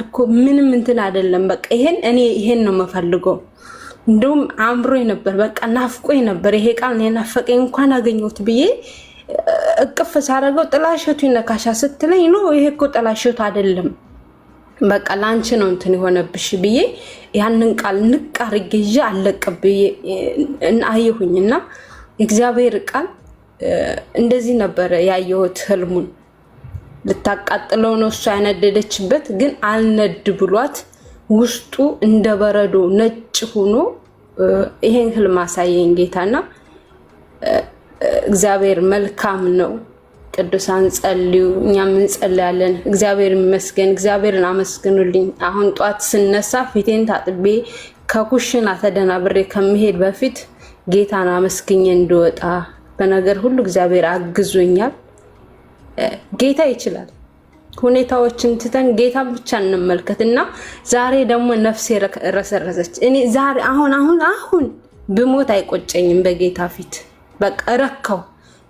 እኮ ምንም እንትን አይደለም። በቃ ይሄን ነው የምፈልገው። እንደውም አምሮኝ ነበር፣ በቃ ናፍቆኝ ነበር። ይሄ ቃል የናፈቀኝ እንኳን አገኘሁት ብዬ እቅፍ ሳረገው ጥላሸቱ ይነካሻ ስትለኝ ነው ይሄ እኮ ጥላሸቱ አይደለም፣ በቃ ላንቺ ነው እንትን የሆነብሽ ብዬ ያንን ቃል ንቅ አድርጌ ይዤ አለቅብዬ አየሁኝና እግዚአብሔር ቃል እንደዚህ ነበር ያየሁት ህልሙን። ልታቃጥለው ነው እሱ ያነደደችበት፣ ግን አልነድ ብሏት ውስጡ እንደበረዶ ነጭ ሆኖ ይሄን ህልም አሳየኝ ጌታና እግዚአብሔር መልካም ነው። ቅዱሳን ጸልዩ፣ እኛም እንጸልያለን። እግዚአብሔር ይመስገን። እግዚአብሔርን አመስግኑልኝ። አሁን ጧት ስነሳ ፊቴን ታጥቤ ከኩሽና ተደናብሬ ከመሄድ በፊት ጌታን አመስግኜ እንድወጣ በነገር ሁሉ እግዚአብሔር አግዞኛል። ጌታ ይችላል። ሁኔታዎችን ትተን ጌታ ብቻ እንመልከትና ዛሬ ደግሞ ነፍሴ ረሰረሰች። እኔ ዛሬ አሁን ብሞት አይቆጨኝም በጌታ ፊት። በቃ ረካው።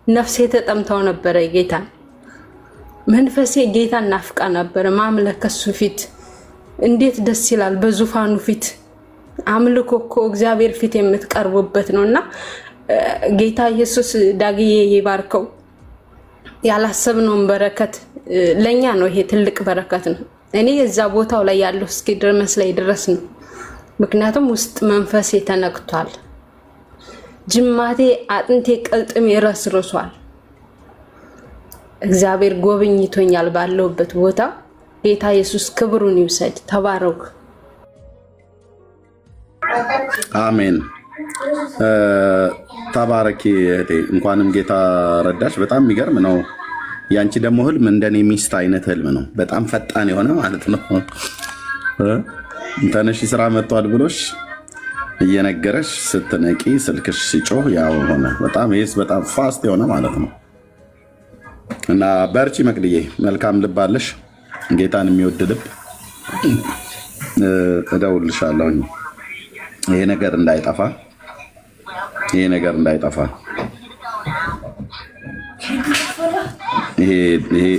ነፍሴ ተጠምታው ነበር ጌታን። መንፈሴ ጌታን ናፍቃ ነበር ማምለክ ከሱ ፊት። እንዴት ደስ ይላል በዙፋኑ ፊት አምልኮ እኮ እግዚአብሔር ፊት የምትቀርቡበት ነውና ጌታ ኢየሱስ ዳግዬ ይባርከው። ያላሰብነውን በረከት ለኛ ነው። ይሄ ትልቅ በረከት ነው። እኔ እዛ ቦታው ላይ ያለው እስኪ ድረስ ነው። ምክንያቱም ውስጥ መንፈሴ ተነክቷል። ጅማቴ አጥንቴ ቀልጥም ይረስርሷል። እግዚአብሔር ጎብኝቶኛል ባለውበት ቦታ። ጌታ ኢየሱስ ክብሩን ይውሰድ። ተባረኩ። አሜን። ተባረኪ እህቴ፣ እንኳንም ጌታ ረዳሽ። በጣም የሚገርም ነው። ያንቺ ደግሞ ህልም እንደኔ ሚስት አይነት ህልም ነው። በጣም ፈጣን የሆነ ማለት ነው። ተነሺ ስራ መጥቷል ብሎሽ እየነገረሽ ስትነቂ ስልክሽ ሲጮህ ያው ሆነ። በጣም ይሄስ በጣም ፋስት የሆነ ማለት ነው። እና በርቺ መቅድዬ፣ መልካም ልብ አለሽ፣ ጌታን የሚወድ ልብ። እደውልልሻለሁ ይሄ ነገር እንዳይጠፋ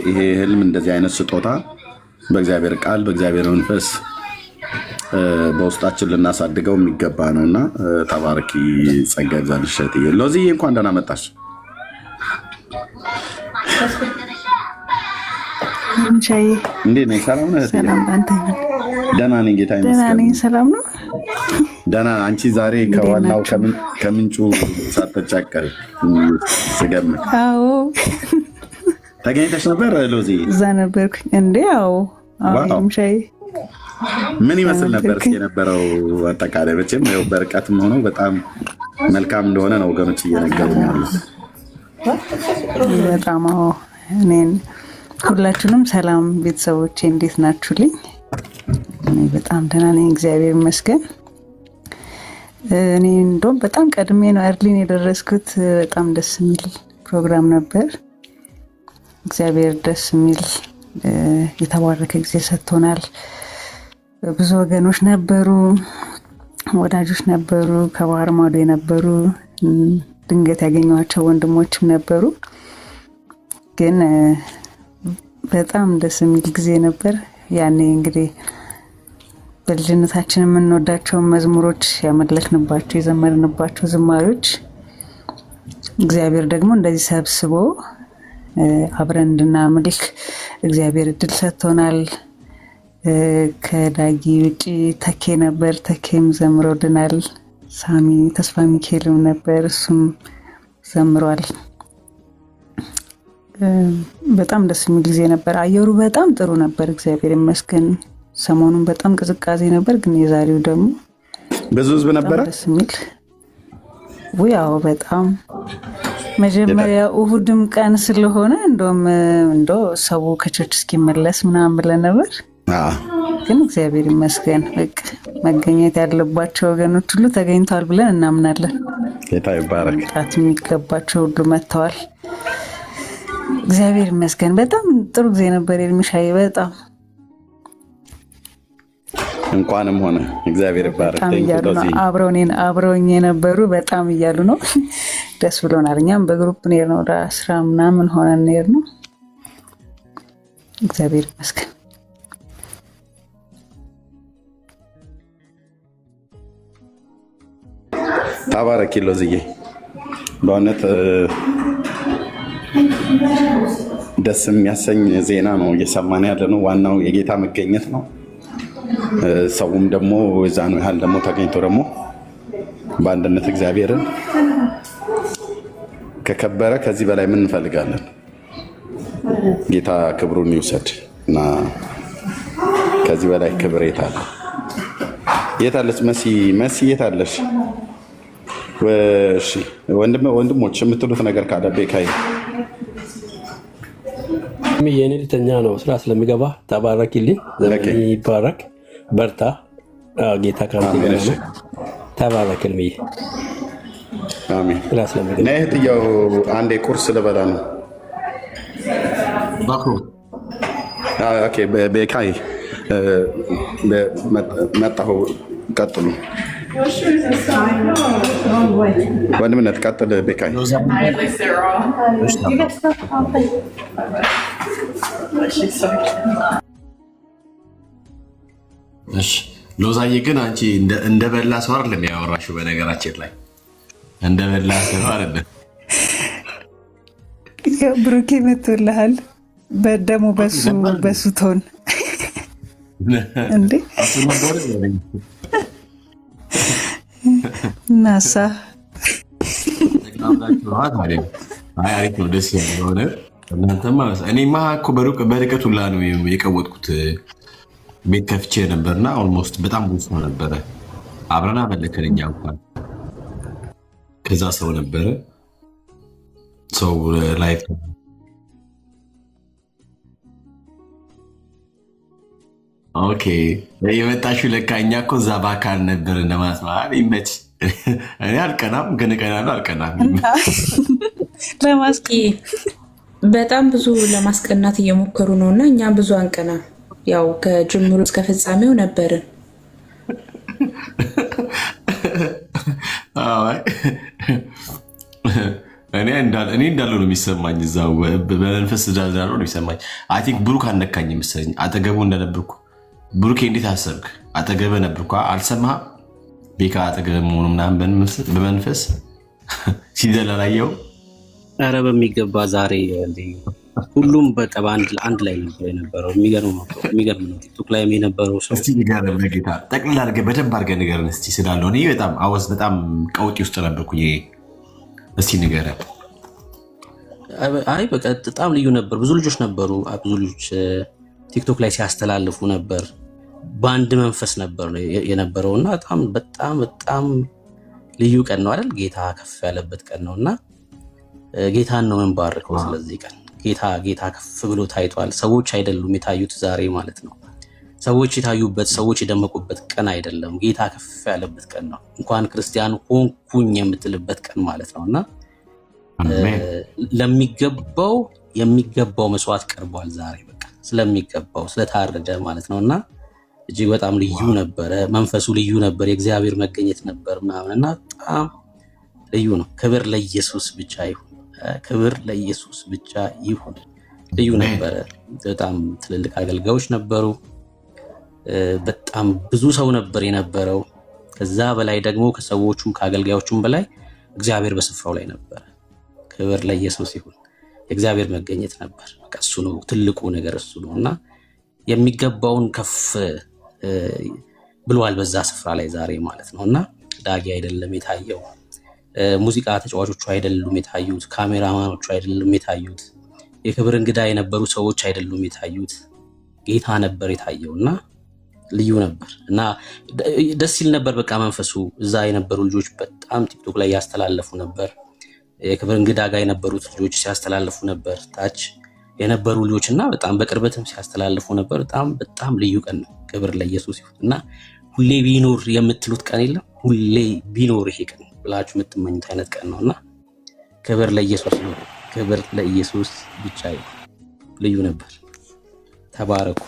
ይሄ ህልም እንደዚህ አይነት ስጦታ በእግዚአብሔር ቃል በእግዚአብሔር መንፈስ በውስጣችን ልናሳድገው የሚገባ ነውና ተባረኪ። ጸጋ ይብዛልሽ እህቴ። ሎዚዬ እንኳን ደህና መጣሽ። እንዴት ነሽ? ሰላም ነህ? ደህና ነኝ ጌታ ይመስገን። ሰላም ነው። ደህና። አንቺ ዛሬ ከዋናው ከምንጩ ሳትጫቀሪ ስገምት ተገኝተሽ ነበር ሎዚ? እዛ ነበርኩኝ እንዴ? አዎ። ምን ይመስል ነበር የነበረው አጠቃላይ? መቼም ያው በርቀትም ሆነው በጣም መልካም እንደሆነ ነው ወገኖች እየነገሩኝ ያሉት። በጣም እኔን ሁላችሁንም ሰላም ቤተሰቦቼ፣ እንዴት ናችሁልኝ? እኔ በጣም ደህና ነኝ፣ እግዚአብሔር ይመስገን። እኔ እንደውም በጣም ቀድሜ ነው እርሊን የደረስኩት። በጣም ደስ የሚል ፕሮግራም ነበር። እግዚአብሔር ደስ የሚል የተባረከ ጊዜ ሰጥቶናል። ብዙ ወገኖች ነበሩ፣ ወዳጆች ነበሩ፣ ከባህር ማዶ የነበሩ ድንገት ያገኘኋቸው ወንድሞችም ነበሩ። ግን በጣም ደስ የሚል ጊዜ ነበር። ያኔ እንግዲህ በልጅነታችን የምንወዳቸው መዝሙሮች ያመለክንባቸው የዘመርንባቸው ዝማሬዎች እግዚአብሔር ደግሞ እንደዚህ ሰብስቦ አብረን እንድናመልክ እግዚአብሔር እድል ሰጥቶናል። ከዳጊ ውጪ ተኬ ነበር፣ ተኬም ዘምሮልናል። ሳሚ ተስፋ ሚካኤልም ነበር፣ እሱም ዘምሯል። በጣም ደስ የሚል ጊዜ ነበር። አየሩ በጣም ጥሩ ነበር፣ እግዚአብሔር ይመስገን። ሰሞኑን በጣም ቅዝቃዜ ነበር፣ ግን የዛሬው ደግሞ ብዙ ህዝብ ነበረ። ደስ የሚል ያው በጣም መጀመሪያ እሁድም ቀን ስለሆነ እንደ ሰው ከቸርች እስኪመለስ ምናምን ብለን ነበር። ግን እግዚአብሔር ይመስገን መገኘት ያለባቸው ወገኖች ሁሉ ተገኝተዋል ብለን እናምናለን። ጌታ ይባረክ። መምጣት የሚገባቸው ሁሉ መጥተዋል። እግዚአብሔር ይመስገን። በጣም ጥሩ ጊዜ ነበር ኤርሚሻዬ። በጣም እንኳንም ሆነ እግዚአብሔር ይባረክ። አብረውኝ የነበሩ በጣም እያሉ ነው። ደስ ብሎናል። እኛም በግሩፕ ኔር ነው ወደ 10 ምናምን ሆነን ኔር ነው። እግዚአብሔር ይመስገን። ተባረክ ሎዝዬ። በእውነት ደስ የሚያሰኝ ዜና ነው እየሰማን ያለ ነው። ዋናው የጌታ መገኘት ነው። ሰውም ደግሞ እዛ ነው ያህል ደግሞ ተገኝቶ ደግሞ በአንድነት እግዚአብሔርን ከከበረ ከዚህ በላይ ምን እንፈልጋለን? ጌታ ክብሩን ይውሰድ እና ከዚህ በላይ ክብር የታለ? የታለች መሲ የታለሽ? እሺ ወንድሞች የምትሉት ነገር ካለ ቤካይ የኔ ልተኛ ነው፣ ስራ ስለሚገባ ተባረክልኝ። ዘመን ይባረክ፣ በርታ። ጌታ ካንተ ጋር ነው። ተባረክልኝ። አሜን። ነይ እህትዬው፣ አንዴ ቁርስ ልበላ ነው። ኦኬ ቤካይ መጣሁ። ቀጥሉ ወንድምነት፣ ቀጥል ቤካይ። ሎዛዬ ግን አንቺ እንደበላ ሰው አይደለም ያወራሽው። በነገራችን ላይ እንደበላ ሰው አይደለም። ብሩኬ መቶልሃል። በደሞ በሱ ቶን እንዴ ናሳ አሪፍ ነው። ደስ ያለ እናንተማ። እኔማ እኮ በርቀት ሁላ ነው የቀወጥኩት። ቤት ከፍቼ ነበርና ኦልሞስት በጣም ብዙ ሰው ነበረ። አብረን አመለከን እኛ እንኳን ከዛ ሰው ነበረ ሰው ላይፍ ኦኬ የመጣሽው ለካ እኛ እኮ እዛ በአካል ነበር እንደማለት ነው። ይመች። እኔ አልቀናም፣ ግን እቀናለሁ። አልቀናም በጣም ብዙ ለማስቀናት እየሞከሩ ነው እና እኛ ብዙ አንቀናም። ያው ከጅምሩ እስከ ፍጻሜው ነበርን። እኔ እንዳለው ነው የሚሰማኝ። እዛው በመንፈስ ዳር ነው የሚሰማኝ። አይ ቲንክ ብሩክ አነካኝ መሰለኝ። አጠገቡ እንደነበርኩ ብሩኬ፣ እንዴት አሰብክ? አጠገበ ነበርኩ። አልሰማህም? ቤካ አጠገበ መሆኑ ምናምን በመንፈስ ሲዘላላየው። ኧረ በሚገባ ዛሬ ሁሉም በቃ አንድ ላይ ነበር የነበረው። የሚገርም ነው። ቲክቶክ ላይ የነበረው ሰው እስቲ ንገረን በጌታ ጠቅልል አድርገህ በደንብ አድርገህ ንገረን እስቲ ስላለው። እኔ በጣም ቀውጢ ውስጥ ነበርኩ። እስቲ ንገረን። አይ በቃ በጣም ልዩ ነበር። ብዙ ልጆች ነበሩ። ብዙ ልጆች ቲክቶክ ላይ ሲያስተላልፉ ነበር። በአንድ መንፈስ ነበር የነበረው እና በጣም ልዩ ቀን ነው አይደል? ጌታ ከፍ ያለበት ቀን ነው እና ጌታን ነው የምንባርከው። ስለዚህ ቀን ጌታ ከፍ ብሎ ታይቷል። ሰዎች አይደሉም የታዩት ዛሬ ማለት ነው። ሰዎች የታዩበት ሰዎች የደመቁበት ቀን አይደለም። ጌታ ከፍ ያለበት ቀን ነው። እንኳን ክርስቲያን ሆንኩኝ የምትልበት ቀን ማለት ነውና ለሚገባው የሚገባው መስዋዕት ቀርቧል ዛሬ በቃ ስለሚገባው ስለታረደ ማለት ነውና እጅግ በጣም ልዩ ነበረ። መንፈሱ ልዩ ነበር። የእግዚአብሔር መገኘት ነበር ምናምንና በጣም ልዩ ነው። ክብር ለኢየሱስ ብቻ ይሁን። ክብር ለኢየሱስ ብቻ ይሁን። ልዩ ነበረ። በጣም ትልልቅ አገልጋዮች ነበሩ። በጣም ብዙ ሰው ነበር የነበረው። ከዛ በላይ ደግሞ ከሰዎቹም ከአገልጋዮቹም በላይ እግዚአብሔር በስፍራው ላይ ነበር። ክብር ለኢየሱስ ይሁን። የእግዚአብሔር መገኘት ነበር። በቃ እሱ ነው ትልቁ ነገር እሱ ነውና የሚገባውን ከፍ ብሏል በዛ ስፍራ ላይ ዛሬ ማለት ነውና ዳጊ አይደለም የታየው፣ ሙዚቃ ተጫዋቾቹ አይደሉም የታዩት፣ ካሜራማኖቹ አይደሉም የታዩት፣ የክብር እንግዳ የነበሩ ሰዎች አይደሉም የታዩት፣ ጌታ ነበር የታየውና ልዩ ነበር እና ደስ ይል ነበር። በቃ መንፈሱ እዛ የነበሩ ልጆች በጣም ቲክቶክ ላይ ያስተላለፉ ነበር። የክብር እንግዳ ጋር የነበሩት ልጆች ሲያስተላልፉ ነበር። ታች የነበሩ ልጆችና በጣም በቅርበትም ሲያስተላልፉ ነበር። በጣም ልዩ ቀን ነው። ክብር ለኢየሱስ ይሁን እና ሁሌ ቢኖር የምትሉት ቀን የለም። ሁሌ ቢኖር ይሄ ቀን ብላችሁ የምትመኙት አይነት ቀን ነውና ክብር ለኢየሱስ ነው። ክብር ለኢየሱስ ብቻ ይሁን። ልዩ ነበር። ተባረኩ።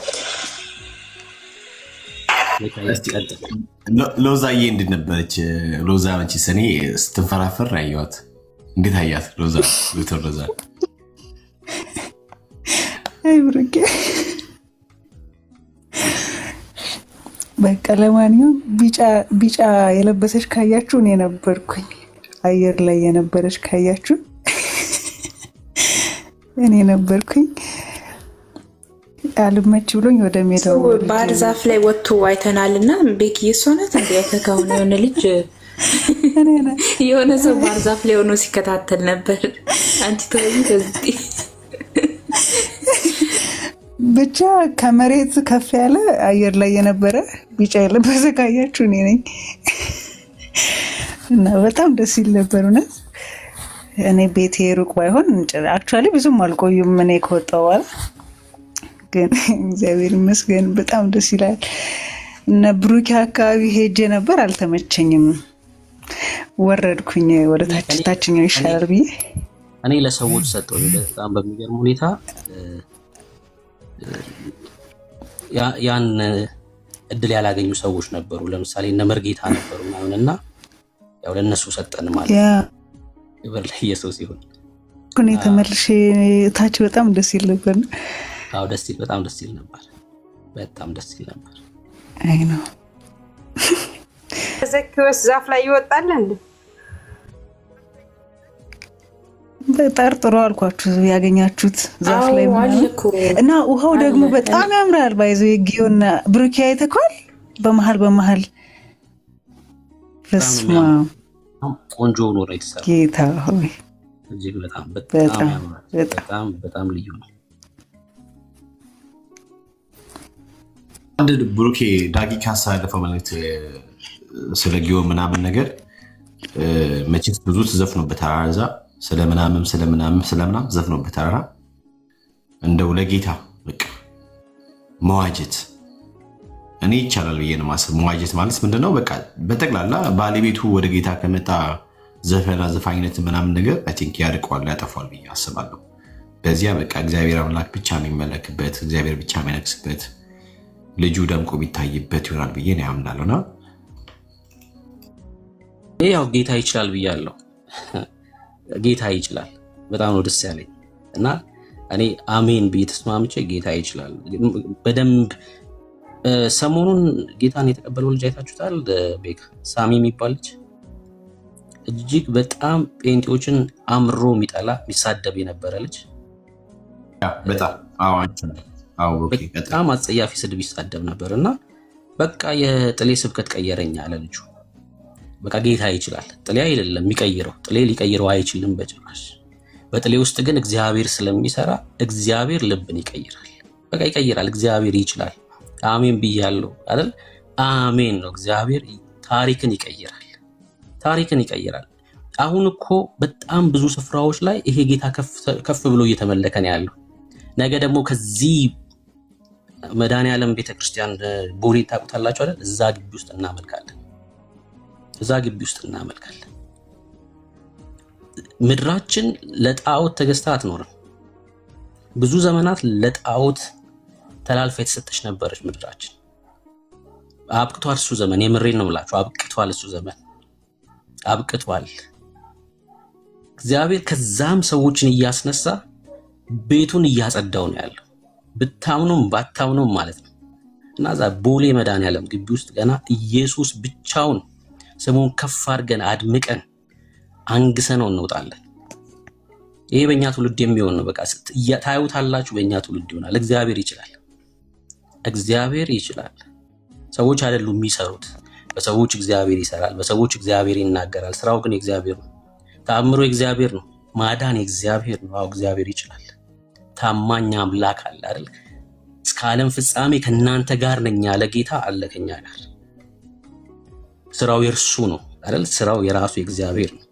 ሎዛዬ እንዴት ነበረች? ሎዛ መቼስ እኔ ስትንፈራፈር አየኋት። እንዴት አያት ሎዛ? ሎዛ አይ ብሩኬ በቃ ለማንኛውም ቢጫ የለበሰች ካያችሁ እኔ ነበርኩኝ። አየር ላይ የነበረች ካያችሁ እኔ ነበርኩኝ። አልመች ብሎኝ ወደ ሜዳው ባህር ዛፍ ላይ ወጥቶ አይተናልና ቤኪ የሶነት እንዴት ከሆነ የሆነ ልጅ የሆነ ሰው ባህር ዛፍ ላይ ሆኖ ሲከታተል ነበር። አንቺ ተወኝ ከዚህ ብቻ ከመሬት ከፍ ያለ አየር ላይ የነበረ ቢጫ የለበሰ ካያችሁ እኔ ነኝ እና በጣም ደስ ይል ነበር እውነት። እኔ ቤቴ ሩቅ ባይሆን አክቹአሊ ብዙም አልቆዩም እኔ ከወጣሁ በኋላ፣ ግን እግዚአብሔር ይመስገን በጣም ደስ ይላል። እና ብሩኬ አካባቢ ሄጄ ነበር አልተመቸኝም፣ ወረድኩኝ ወደ ታችኛው ይሻላል ብዬ እኔ ለሰዎች ሰጠው። በጣም በሚገርም ሁኔታ ያን እድል ያላገኙ ሰዎች ነበሩ። ለምሳሌ እነ መርጌታ ነበሩ ምናምንና ያው ለነሱ ሰጠን ማለት ክብር ለኢየሱስ ይሁን። እኔ ተመልሼ ታች በጣም ደስ ይል ነበር። አዎ ደስ ይል፣ በጣም ደስ ይል ነበር። በጣም ደስ ይል ነበር። አይ ነው ዘኪዎስ ዛፍ ላይ ይወጣል እንዴ? በጠርጥሮ አልኳችሁ ያገኛችሁት ዛፍ ላይ እና ውሃው ደግሞ በጣም ያምራል። ባይዘው የጊዮና ብሩኬ አይተኳል። በመሃል በስማ ቆንጆ ነው የተሰራው። ጌታ ሆይ እጅግ በጣም ልዩ ነው። አንድ ብሩኬ ዳጊ ካሳለፈው ማለት ስለ ጊዮን ምናምን ነገር መቼስ ብዙ ተዘፍኖበታል። አዛ ስለምናምን ዘፍኖበታል። እንደው ለጌታ በቃ መዋጀት እኔ ይቻላል ብዬ ነው ማሰብ። መዋጀት ማለት ምንድነው? በቃ በጠቅላላ ባለቤቱ ወደ ጌታ ከመጣ ዘፈና ዘፋኝነት ምናምን ነገር አይ ቲንክ ያርቀዋል፣ ያጠፋል ብዬ አስባለሁ። በዚያ በቃ እግዚአብሔር አምላክ ብቻ የሚመለክበት፣ እግዚአብሔር ብቻ የሚነግስበት፣ ልጁ ደምቆ ቢታይበት ይሆናል ብዬ ነው ያምናለሁና ያው ጌታ ይችላል ብያለሁ። ጌታ ይችላል። በጣም ነው ደስ ያለኝ እና እኔ አሜን ብዬ ተስማምቼ ጌታ ይችላል በደንብ። ሰሞኑን ጌታን የተቀበለው ልጅ አይታችሁታል? ቤካ ሳሚ የሚባል ልጅ እጅግ በጣም ጴንጤዎችን አምሮ የሚጠላ የሚሳደብ የነበረ ልጅ፣ በጣም አጸያፊ ስድብ ይሳደብ ነበር እና በቃ የጥሌ ስብከት ቀየረኝ አለ ልጁ። በቃ ጌታ ይችላል። ጥሌ አይደለም የሚቀይረው፣ ጥሌ ሊቀይረው አይችልም በጭራሽ። በጥሌ ውስጥ ግን እግዚአብሔር ስለሚሰራ እግዚአብሔር ልብን ይቀይራል። በቃ ይቀይራል። እግዚአብሔር ይችላል። አሜን ብያለሁ አይደል? አሜን ነው። እግዚአብሔር ታሪክን ይቀይራል። አሁን እኮ በጣም ብዙ ስፍራዎች ላይ ይሄ ጌታ ከፍ ብሎ እየተመለከ ነው ያለው። ነገ ደግሞ ከዚህ መድኃኔዓለም ቤተክርስቲያን ቦሌ ታውቁታላችሁ አይደል? እዛ ግቢ ውስጥ እናመልካለን። እዛ ግቢ ውስጥ እናመልካለን። ምድራችን ለጣዖት ተገዝታ አትኖርም። ብዙ ዘመናት ለጣዖት ተላልፋ የተሰጠች ነበረች ምድራችን። አብቅቷል እሱ ዘመን። የምሬን ነው የምላችሁ፣ አብቅቷል እሱ ዘመን አብቅቷል። እግዚአብሔር ከዛም ሰዎችን እያስነሳ ቤቱን እያጸዳው ነው ያለው፣ ብታምኑም ባታምኑም ማለት ነው። እና እዛ ቦሌ መድኃኔዓለም ግቢ ውስጥ ገና ኢየሱስ ብቻውን ስሙን ከፍ አድርገን አድምቀን አንግሰነው እንወጣለን። ይሄ በእኛ ትውልድ የሚሆን ነው። በቃ ታዩታላችሁ፣ በእኛ ትውልድ ይሆናል። እግዚአብሔር ይችላል፣ እግዚአብሔር ይችላል። ሰዎች አይደሉም የሚሰሩት፣ በሰዎች እግዚአብሔር ይሰራል፣ በሰዎች እግዚአብሔር ይናገራል። ስራው ግን የእግዚአብሔር ነው። ተአምሮ የእግዚአብሔር ነው። ማዳን የእግዚአብሔር ነው። አዎ እግዚአብሔር ይችላል። ታማኝ አምላክ አለ አይደል? እስከ ዓለም ፍጻሜ ከእናንተ ጋር ነኝ ያለ ጌታ አለ ከኛ ጋር። ስራው የእርሱ ነው አይደል? ስራው የራሱ የእግዚአብሔር ነው።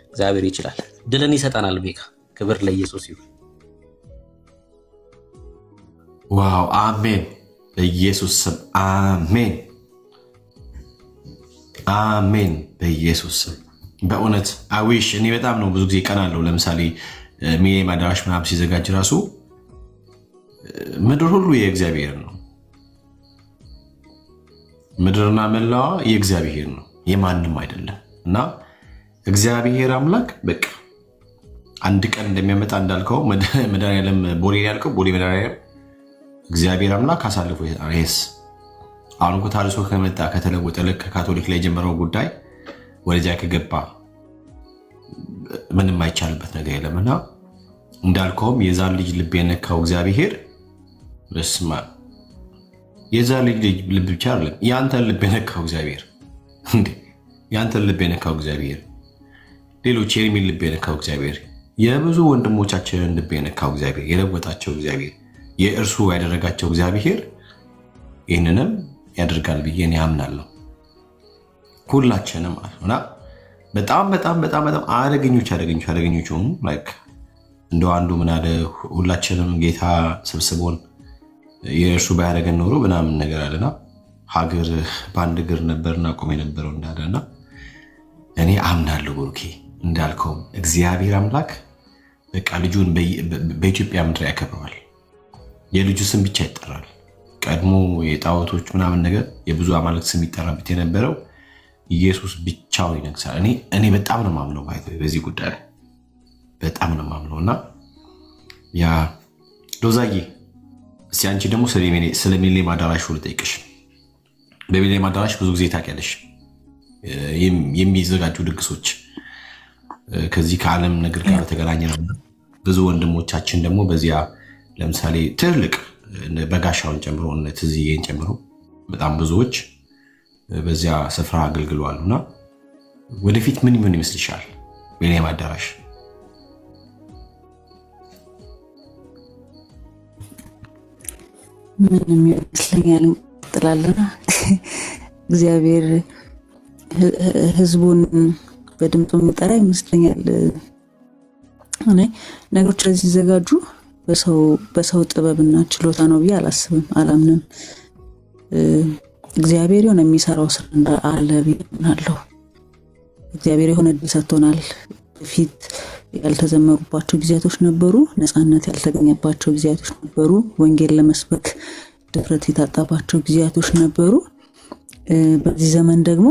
እግዚአብሔር ይችላል፣ ድልን ይሰጠናል። ቤካ ክብር ለኢየሱስ ይሁን። ዋው አሜን። በኢየሱስ ስም አሜን፣ አሜን። በኢየሱስ ስም በእውነት አዊሽ እኔ በጣም ነው ብዙ ጊዜ ቀናለሁ። ለምሳሌ ሚሊኒየም አዳራሽ ምናምን ሲዘጋጅ ራሱ ምድር ሁሉ የእግዚአብሔር ነው፣ ምድርና መላዋ የእግዚአብሔር ነው፣ የማንም አይደለም። እና እግዚአብሔር አምላክ በቃ አንድ ቀን እንደሚያመጣ እንዳልከው መድኃኔዓለም ቦሌ ያልከው ቦሌ መድኃኔዓለም እግዚአብሔር አምላክ አሳልፎ ይሰጣል። አሁን እኮ ታርሶ ከመጣ ከተለወጠ ልክ ካቶሊክ ላይ የጀመረው ጉዳይ ወደዚያ ከገባ ምንም አይቻልበት ነገር የለም። እና እንዳልከውም የዛን ልጅ ልብ የነካው እግዚአብሔር በስማ የዛን ልጅ ልብ ብቻ አይደለም ያንተን ልብ የነካው እግዚአብሔር እንዴ ያንተን ልብ የነካው እግዚአብሔር፣ ሌሎች የኤርሚን ልብ የነካው እግዚአብሔር፣ የብዙ ወንድሞቻችንን ልብ የነካው እግዚአብሔር፣ የለወጣቸው እግዚአብሔር፣ የእርሱ ያደረጋቸው እግዚአብሔር ይህንንም ያደርጋል ብዬ እኔ አምናለሁ። ሁላችንም እና በጣም በጣም በጣም በጣም አደገኞች ሆኑ። ላይክ እንደው አንዱ ምን አለ ሁላችንም ጌታ ሰብስቦን የእርሱ ባያደረገን ኖሮ ምናምን ነገር አለና ሀገር በአንድ እግር ነበርና ቆም የነበረው እንዳለና እኔ አምናለሁ። ብሩኬ እንዳልከውም እግዚአብሔር አምላክ በቃ ልጁን በኢትዮጵያ ምድር ያከብረዋል። የልጁ ስም ብቻ ይጠራል። ቀድሞ የጣዖቶች ምናምን ነገር የብዙ አማልክት ስም ይጠራበት የነበረው ኢየሱስ ብቻውን ይነግሳል። እኔ በጣም ነው የማምነው በዚህ ጉዳይ ላይ በጣም ነው የማምነው። እና ያ ሎዛዬ እስቲ አንቺ ደግሞ ስለ ሚሊኒየም አዳራሽ ልጠይቅሽ። በሚሊኒየም አዳራሽ ብዙ ጊዜ ታውቂያለሽ የሚዘጋጁ ድግሶች ከዚህ ከዓለም ነገር ጋር በተገናኘ ነው። ብዙ ወንድሞቻችን ደግሞ በዚያ ለምሳሌ ትልቅ በጋሻውን ጨምሮ ትዝዬን ጨምሮ በጣም ብዙዎች በዚያ ስፍራ አገልግለዋል። እና ወደፊት ምን ይሆን ይመስልሻል ሚሊኒየም አዳራሽ? ምንም ይመስለኛል እንቀጥላለን። እግዚአብሔር ህዝቡን በድምፁ የሚጠራ ይመስለኛል። እኔ ነገሮች ለዚህ ሲዘጋጁ በሰው ጥበብና ችሎታ ነው ብዬ አላስብም፣ አላምንም። እግዚአብሔር የሆነ የሚሰራው ስራ አለ ብዬ አምናለሁ። እግዚአብሔር የሆነ እድል ሰጥቶናል። በፊት ያልተዘመሩባቸው ጊዜያቶች ነበሩ፣ ነፃነት ያልተገኘባቸው ጊዜያቶች ነበሩ፣ ወንጌል ለመስበክ ድፍረት የታጣባቸው ጊዜያቶች ነበሩ። በዚህ ዘመን ደግሞ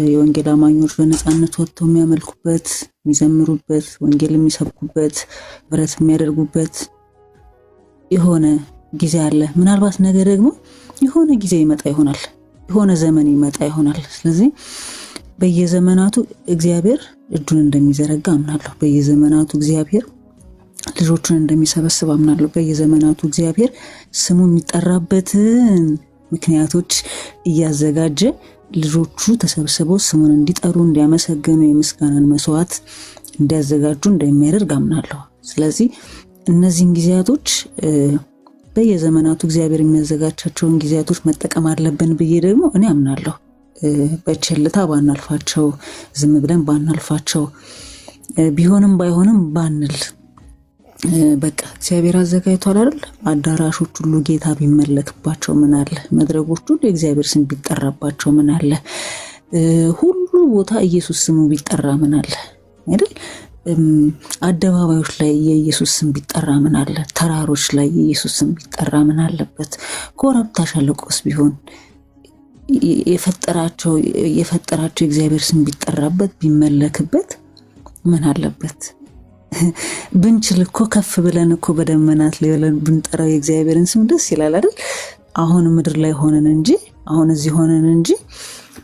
የወንጌል አማኞች በነፃነት ወጥተው የሚያመልኩበት፣ የሚዘምሩበት፣ ወንጌል የሚሰብኩበት፣ ብረት የሚያደርጉበት የሆነ ጊዜ አለ። ምናልባት ነገ ደግሞ የሆነ ጊዜ ይመጣ ይሆናል፣ የሆነ ዘመን ይመጣ ይሆናል። ስለዚህ በየዘመናቱ እግዚአብሔር እጁን እንደሚዘረጋ አምናለሁ። በየዘመናቱ እግዚአብሔር ልጆቹን እንደሚሰበስብ አምናለሁ። በየዘመናቱ እግዚአብሔር ስሙ የሚጠራበትን ምክንያቶች እያዘጋጀ ልጆቹ ተሰብስበው ስሙን እንዲጠሩ፣ እንዲያመሰግኑ፣ የምስጋናን መስዋዕት እንዲያዘጋጁ እንደሚያደርግ አምናለሁ። ስለዚህ እነዚህን ጊዜያቶች በየዘመናቱ እግዚአብሔር የሚያዘጋጃቸውን ጊዜያቶች መጠቀም አለብን ብዬ ደግሞ እኔ አምናለሁ። በቸልታ ባናልፋቸው፣ ዝም ብለን ባናልፋቸው፣ ቢሆንም ባይሆንም ባንል በቃ እግዚአብሔር አዘጋጅቷል አይደል? አዳራሾች ሁሉ ጌታ ቢመለክባቸው ምን አለ? መድረኮች ሁሉ የእግዚአብሔር ስም ቢጠራባቸው ምን አለ? ሁሉ ቦታ ኢየሱስ ስሙ ቢጠራ ምን አለ አይደል? አደባባዮች ላይ የኢየሱስ ስም ቢጠራ ምን አለ? ተራሮች ላይ የኢየሱስ ስም ቢጠራ ምን አለበት? ኮረብታ ሸለቆስ ቢሆን የፈጠራቸው የእግዚአብሔር ስም ቢጠራበት ቢመለክበት ምን አለበት? ብንችል እኮ ከፍ ብለን እኮ በደመናት ላይ ብለን ብንጠራው የእግዚአብሔርን ስም ደስ ይላል አይደል? አሁን ምድር ላይ ሆነን እንጂ አሁን እዚህ ሆነን እንጂ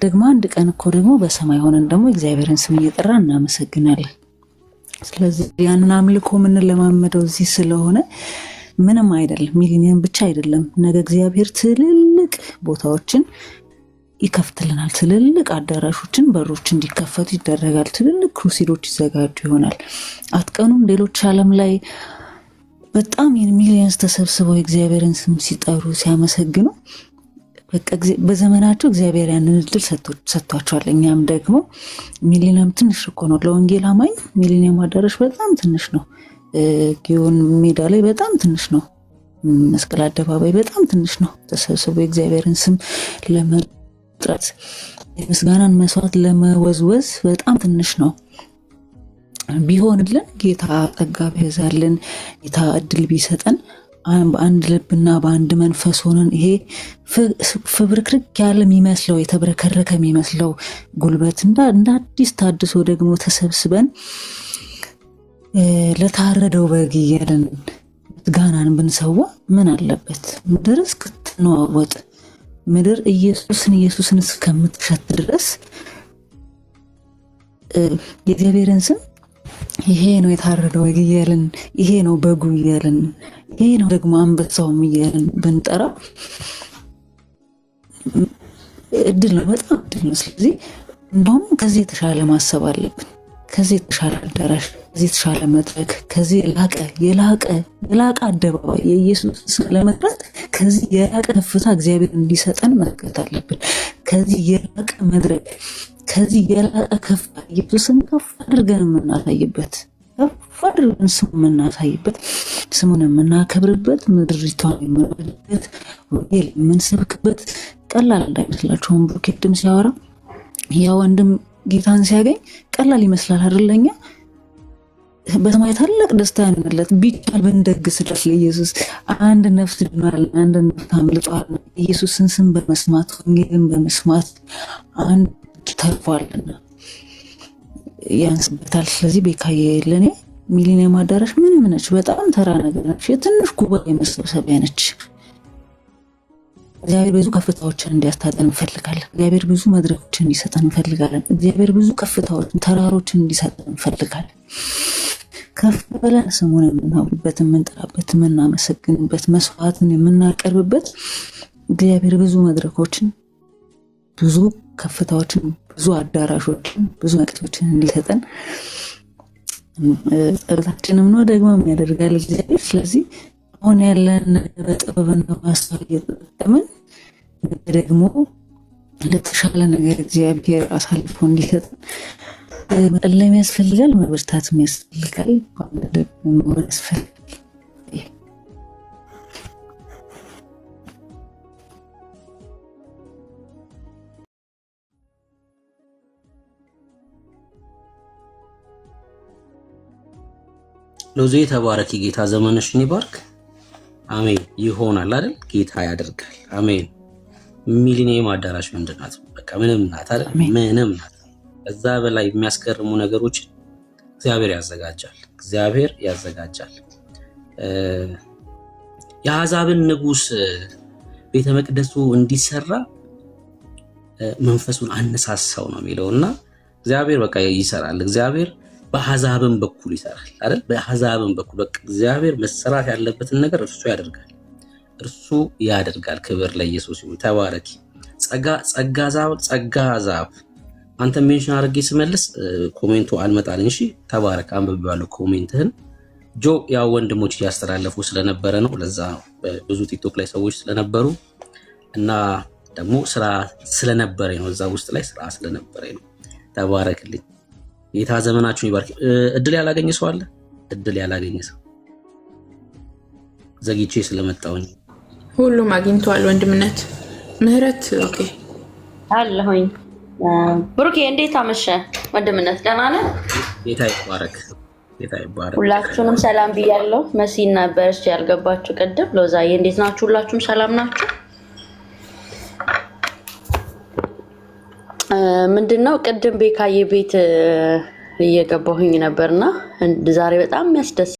ደግሞ አንድ ቀን እኮ ደግሞ በሰማይ ሆነን ደግሞ እግዚአብሔርን ስም እየጠራ እናመሰግናለን። ስለዚህ ያንን አምልኮ ምን ለማመደው እዚህ ስለሆነ ምንም አይደለም። ሚሊኒየም ብቻ አይደለም። ነገ እግዚአብሔር ትልልቅ ቦታዎችን ይከፍትልናል። ትልልቅ አዳራሾችን በሮች እንዲከፈቱ ይደረጋል። ትልልቅ ክሩሲዶች ይዘጋጁ ይሆናል። አትቀኑም? ሌሎች ዓለም ላይ በጣም ሚሊየንስ ተሰብስበው የእግዚአብሔርን ስም ሲጠሩ ሲያመሰግኑ በዘመናቸው እግዚአብሔር ያንን እድል ሰጥቷቸዋል። እኛም ደግሞ ሚሊኒየም ትንሽ እኮ ነው ለወንጌል አማኝ። ሚሊኒየም አዳራሽ በጣም ትንሽ ነው። ጊዮን ሜዳ ላይ በጣም ትንሽ ነው። መስቀል አደባባይ በጣም ትንሽ ነው። ተሰብስበው የእግዚአብሔርን ስም ለመጥራት የምስጋናን መስዋዕት ለመወዝወዝ በጣም ትንሽ ነው። ቢሆንልን ጌታ ጸጋ ቢያዛልን ጌታ እድል ቢሰጠን በአንድ ልብና በአንድ መንፈስ ሆነን ይሄ ፍብርክርክ ያለ የሚመስለው የተብረከረከ የሚመስለው ጉልበት እንደ አዲስ ታድሶ ደግሞ ተሰብስበን ለታረደው በግ እያለን ምስጋናን ብንሰዋ ምን አለበት? ምድር እስክትነዋወጥ ምድር ኢየሱስን እስከምትሸት ድረስ የእግዚአብሔርን ስም ይሄ ነው የታረደው በግ እያለን ይሄ ነው በጉ እያለን ይሄ ነው ደግሞ አንበሳውም እያለን ብንጠራ እድል ነው፣ በጣም እድል ነው። ስለዚህ እንደውም ከዚህ የተሻለ ማሰብ አለብን። ከዚህ የተሻለ አዳራሽ፣ ከዚህ የተሻለ መድረክ፣ ከዚህ የላቀ አደባባይ የኢየሱስ ስም ለመጥራት ከዚህ የላቀ ከፍታ እግዚአብሔር እንዲሰጠን መርገጥ አለብን። ከዚህ የላቀ መድረክ፣ ከዚህ የላቀ ከፍታ ኢየሱስን ከፍ አድርገን የምናሳይበት ከፍ አድርገን ስሙ የምናሳይበት ስሙን የምናከብርበት ምድሪቷን የምንወድበት ወንጌል የምንሰብክበት ቀላል እንዳይመስላችሁም ብሩክ ቅድም ሲያወራ ያ ወንድም ጌታን ሲያገኝ ቀላል ይመስላል አይደለኛ? በሰማይ ታላቅ ደስታ ያንለት ቢቻል ብንደግስለት ለኢየሱስ አንድ ነፍስ ድኗል፣ አንድ ነፍስ አምልጧል። ኢየሱስን ስም በመስማት ወንጌልን በመስማት አንድ ተርፏልና ያንስበታል። ስለዚህ ቤካዬ ለኔ ሚሊኒየም አዳራሽ ምንም ነች፣ በጣም ተራ ነገር ነች፣ የትንሽ ጉባኤ መሰብሰቢያ ነች። እግዚአብሔር ብዙ ከፍታዎችን እንዲያስታጠን እንፈልጋለን። እግዚአብሔር ብዙ መድረኮችን እንዲሰጠን እንፈልጋለን። እግዚአብሔር ብዙ ከፍታዎችን ተራሮችን እንዲሰጠን እንፈልጋለን። ከፍ ብለን ስሙን የምናውቅበት፣ የምንጠራበት፣ የምናመሰግንበት፣ መስዋዕትን የምናቀርብበት እግዚአብሔር ብዙ መድረኮችን፣ ብዙ ከፍታዎችን፣ ብዙ አዳራሾችን፣ ብዙ መቅቶችን እንዲሰጠን ጸሎታችንም ነው ደግሞ የሚያደርጋል እግዚአብሔር። ስለዚህ አሁን ያለን በጥበብና በማስተዋል እየተጠቀምን ደግሞ ለተሻለ ነገር እግዚአብሔር አሳልፎ እንዲሰጠን መጸለይ ያስፈልጋል፣ መበርታት ያስፈልጋል፣ መሆን ያስፈልጋል። ሎዜ ተባረኪ። ጌታ ዘመንሽን ይባርክ። አሜን። ይሆናል አይደል? ጌታ ያደርጋል። አሜን። ሚሊኒየም አዳራሽ ምንድን ናት? በቃ ምንም ናት አይደል? ምንም ናት። ከዛ በላይ የሚያስገርሙ ነገሮች እግዚአብሔር ያዘጋጃል። የአሕዛብን ንጉሥ ቤተ መቅደሱ እንዲሰራ መንፈሱን አነሳሳው ነው የሚለውና እግዚአብሔር በቃ ይሰራል። እግዚአብሔር በአሕዛብም በኩል ይሰራል አይደል? በአሕዛብም በኩል በቃ እግዚአብሔር መሰራት ያለበትን ነገር እርሱ ያደርጋል። ክብር ለኢየሱስ ይሁን። ተባረኪ። ጸጋ ዛብ አንተ ሜንሽን አድርጌ ስመልስ ኮሜንቱ አልመጣልኝ። እሺ ተባረክ። አንብቤዋለሁ ኮሜንትህን። ጆ ያው ወንድሞች እያስተላለፉ ስለነበረ ነው፣ ለዛ ነው ብዙ ቲክቶክ ላይ ሰዎች ስለነበሩ እና ደግሞ ስራ ስለነበረ ነው፣ እዛ ውስጥ ላይ ስራ ስለነበረ ነው። ተባረክልኝ። ጌታ ዘመናችሁን ይባርክ። እድል ያላገኘ ሰው አለ? እድል ያላገኘ ሰው ዘግይቼ ስለመጣሁኝ። ሁሉም አግኝተዋል። ወንድምነት ምህረት ኦኬ አለሁኝ። ብሩኬ እንዴት አመሸ? ወንድምነት ደህና ነህ? ጌታ ይባረክ፣ ጌታ ይባረክ። ሁላችሁንም ሰላም ብያለሁ። መሲና በርስ ያልገባችሁ ቅድም ሎዛዬ እንዴት ናችሁ? ሁላችሁም ሰላም ናችሁ? ምንድነው ቅድም ቤካዬ ቤት እየገባሁኝ ነበርና ዛሬ በጣም የሚያስደስት